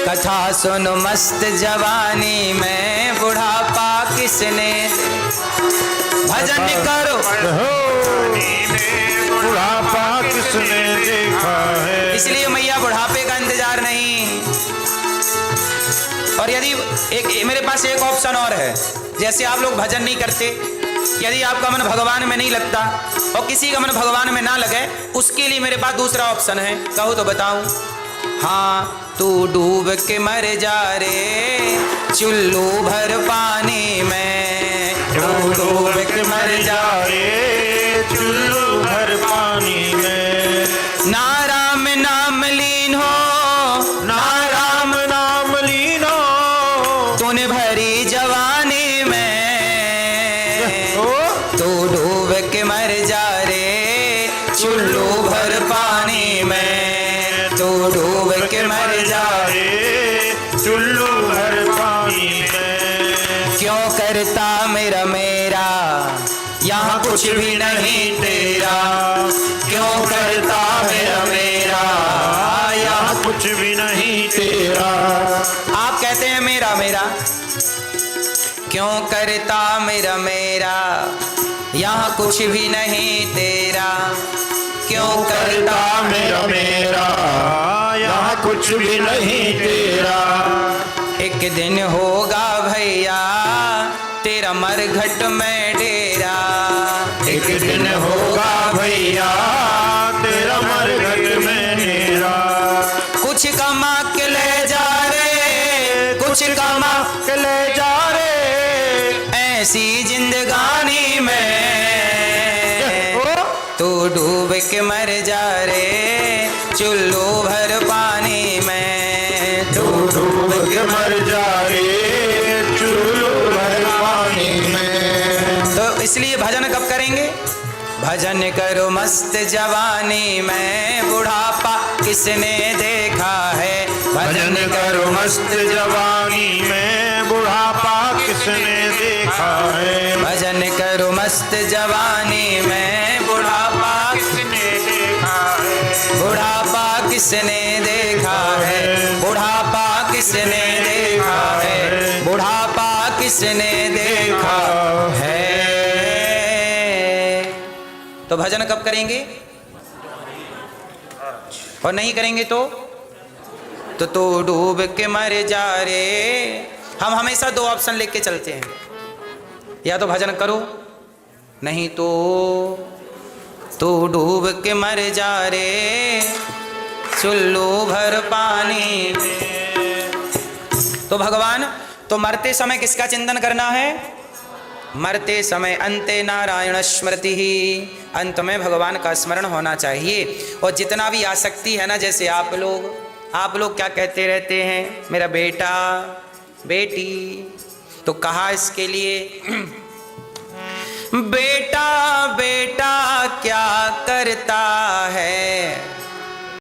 कथा सुनो मस्त जवानी में, बुढ़ापा किसने। भजन करो, बुढ़ापा किसने देखा है। इसलिए मैया बुढ़ापे का इंतजार नहीं। और यदि मेरे पास एक ऑप्शन और है, जैसे आप लोग भजन नहीं करते, यदि आपका मन भगवान में नहीं लगता और किसी का मन भगवान में ना लगे, उसके लिए मेरे पास दूसरा ऑप्शन है। कहो तो बताऊं? हाँ, तू डूब के मर जा रे चुल्लू भर पानी में, तू डूब के मर जा रे चुल्लू भर पानी में। ना राम नाम लीन हो, ना राम नाम लीन हो, तूने भरी जवानी में, तू डूब के मर जा रे चुल्लू भर पानी में, तू डूब के मर जा रे चुल्लू भर पानी में। क्यों करता मेरा मेरा यहाँ कुछ भी नहीं तेरा, क्यों करता मेरा मेरा यहाँ कुछ भी नहीं तेरा। आप कहते हैं मेरा मेरा, क्यों करता मेरा मेरा यहाँ कुछ भी नहीं तेरा, क्यों करता मेरा मेरा यहाँ कुछ भी नहीं तेरा। एक दिन होगा भैया तेरा मरघट में डेरा, एक दिन होगा भैया तेरा मरघट में डेरा। कुछ ऐसी जिंदगानी में तू डूब के मर जा रे चुल्लू भर पानी में। तू डूब के मर जा रे चुल्लू भर पानी में। तो इसलिए भजन कब करेंगे? भजन करो मस्त जवानी में, बुढ़ापा किसने देखा है। भजन करो मस्त जवानी में, बुढ़ापा किसने देखा है। भजन करो मस्त जवानी में, बुढ़ापा किसने देखा है। बुढ़ापा किसने देखा है। बुढ़ापा किसने देखा है। बुढ़ापा किसने देखा है। तो भजन कब करेंगे? और नहीं करेंगे तो तू डूब के मर जा रे। हम हमेशा दो ऑप्शन लेके चलते हैं, या तो भजन करो, नहीं तो तू डूब के मर जा रे चुल्लू भर पानी में। तो भगवान, तो मरते समय किसका चिंतन करना है? मरते समय अंते नारायण स्मृति ही, अंत में भगवान का स्मरण होना चाहिए। और जितना भी आसक्ति है ना, जैसे आप लोग क्या कहते रहते हैं, मेरा बेटा बेटी, तो कहा इसके लिए बेटा बेटा क्या करता है,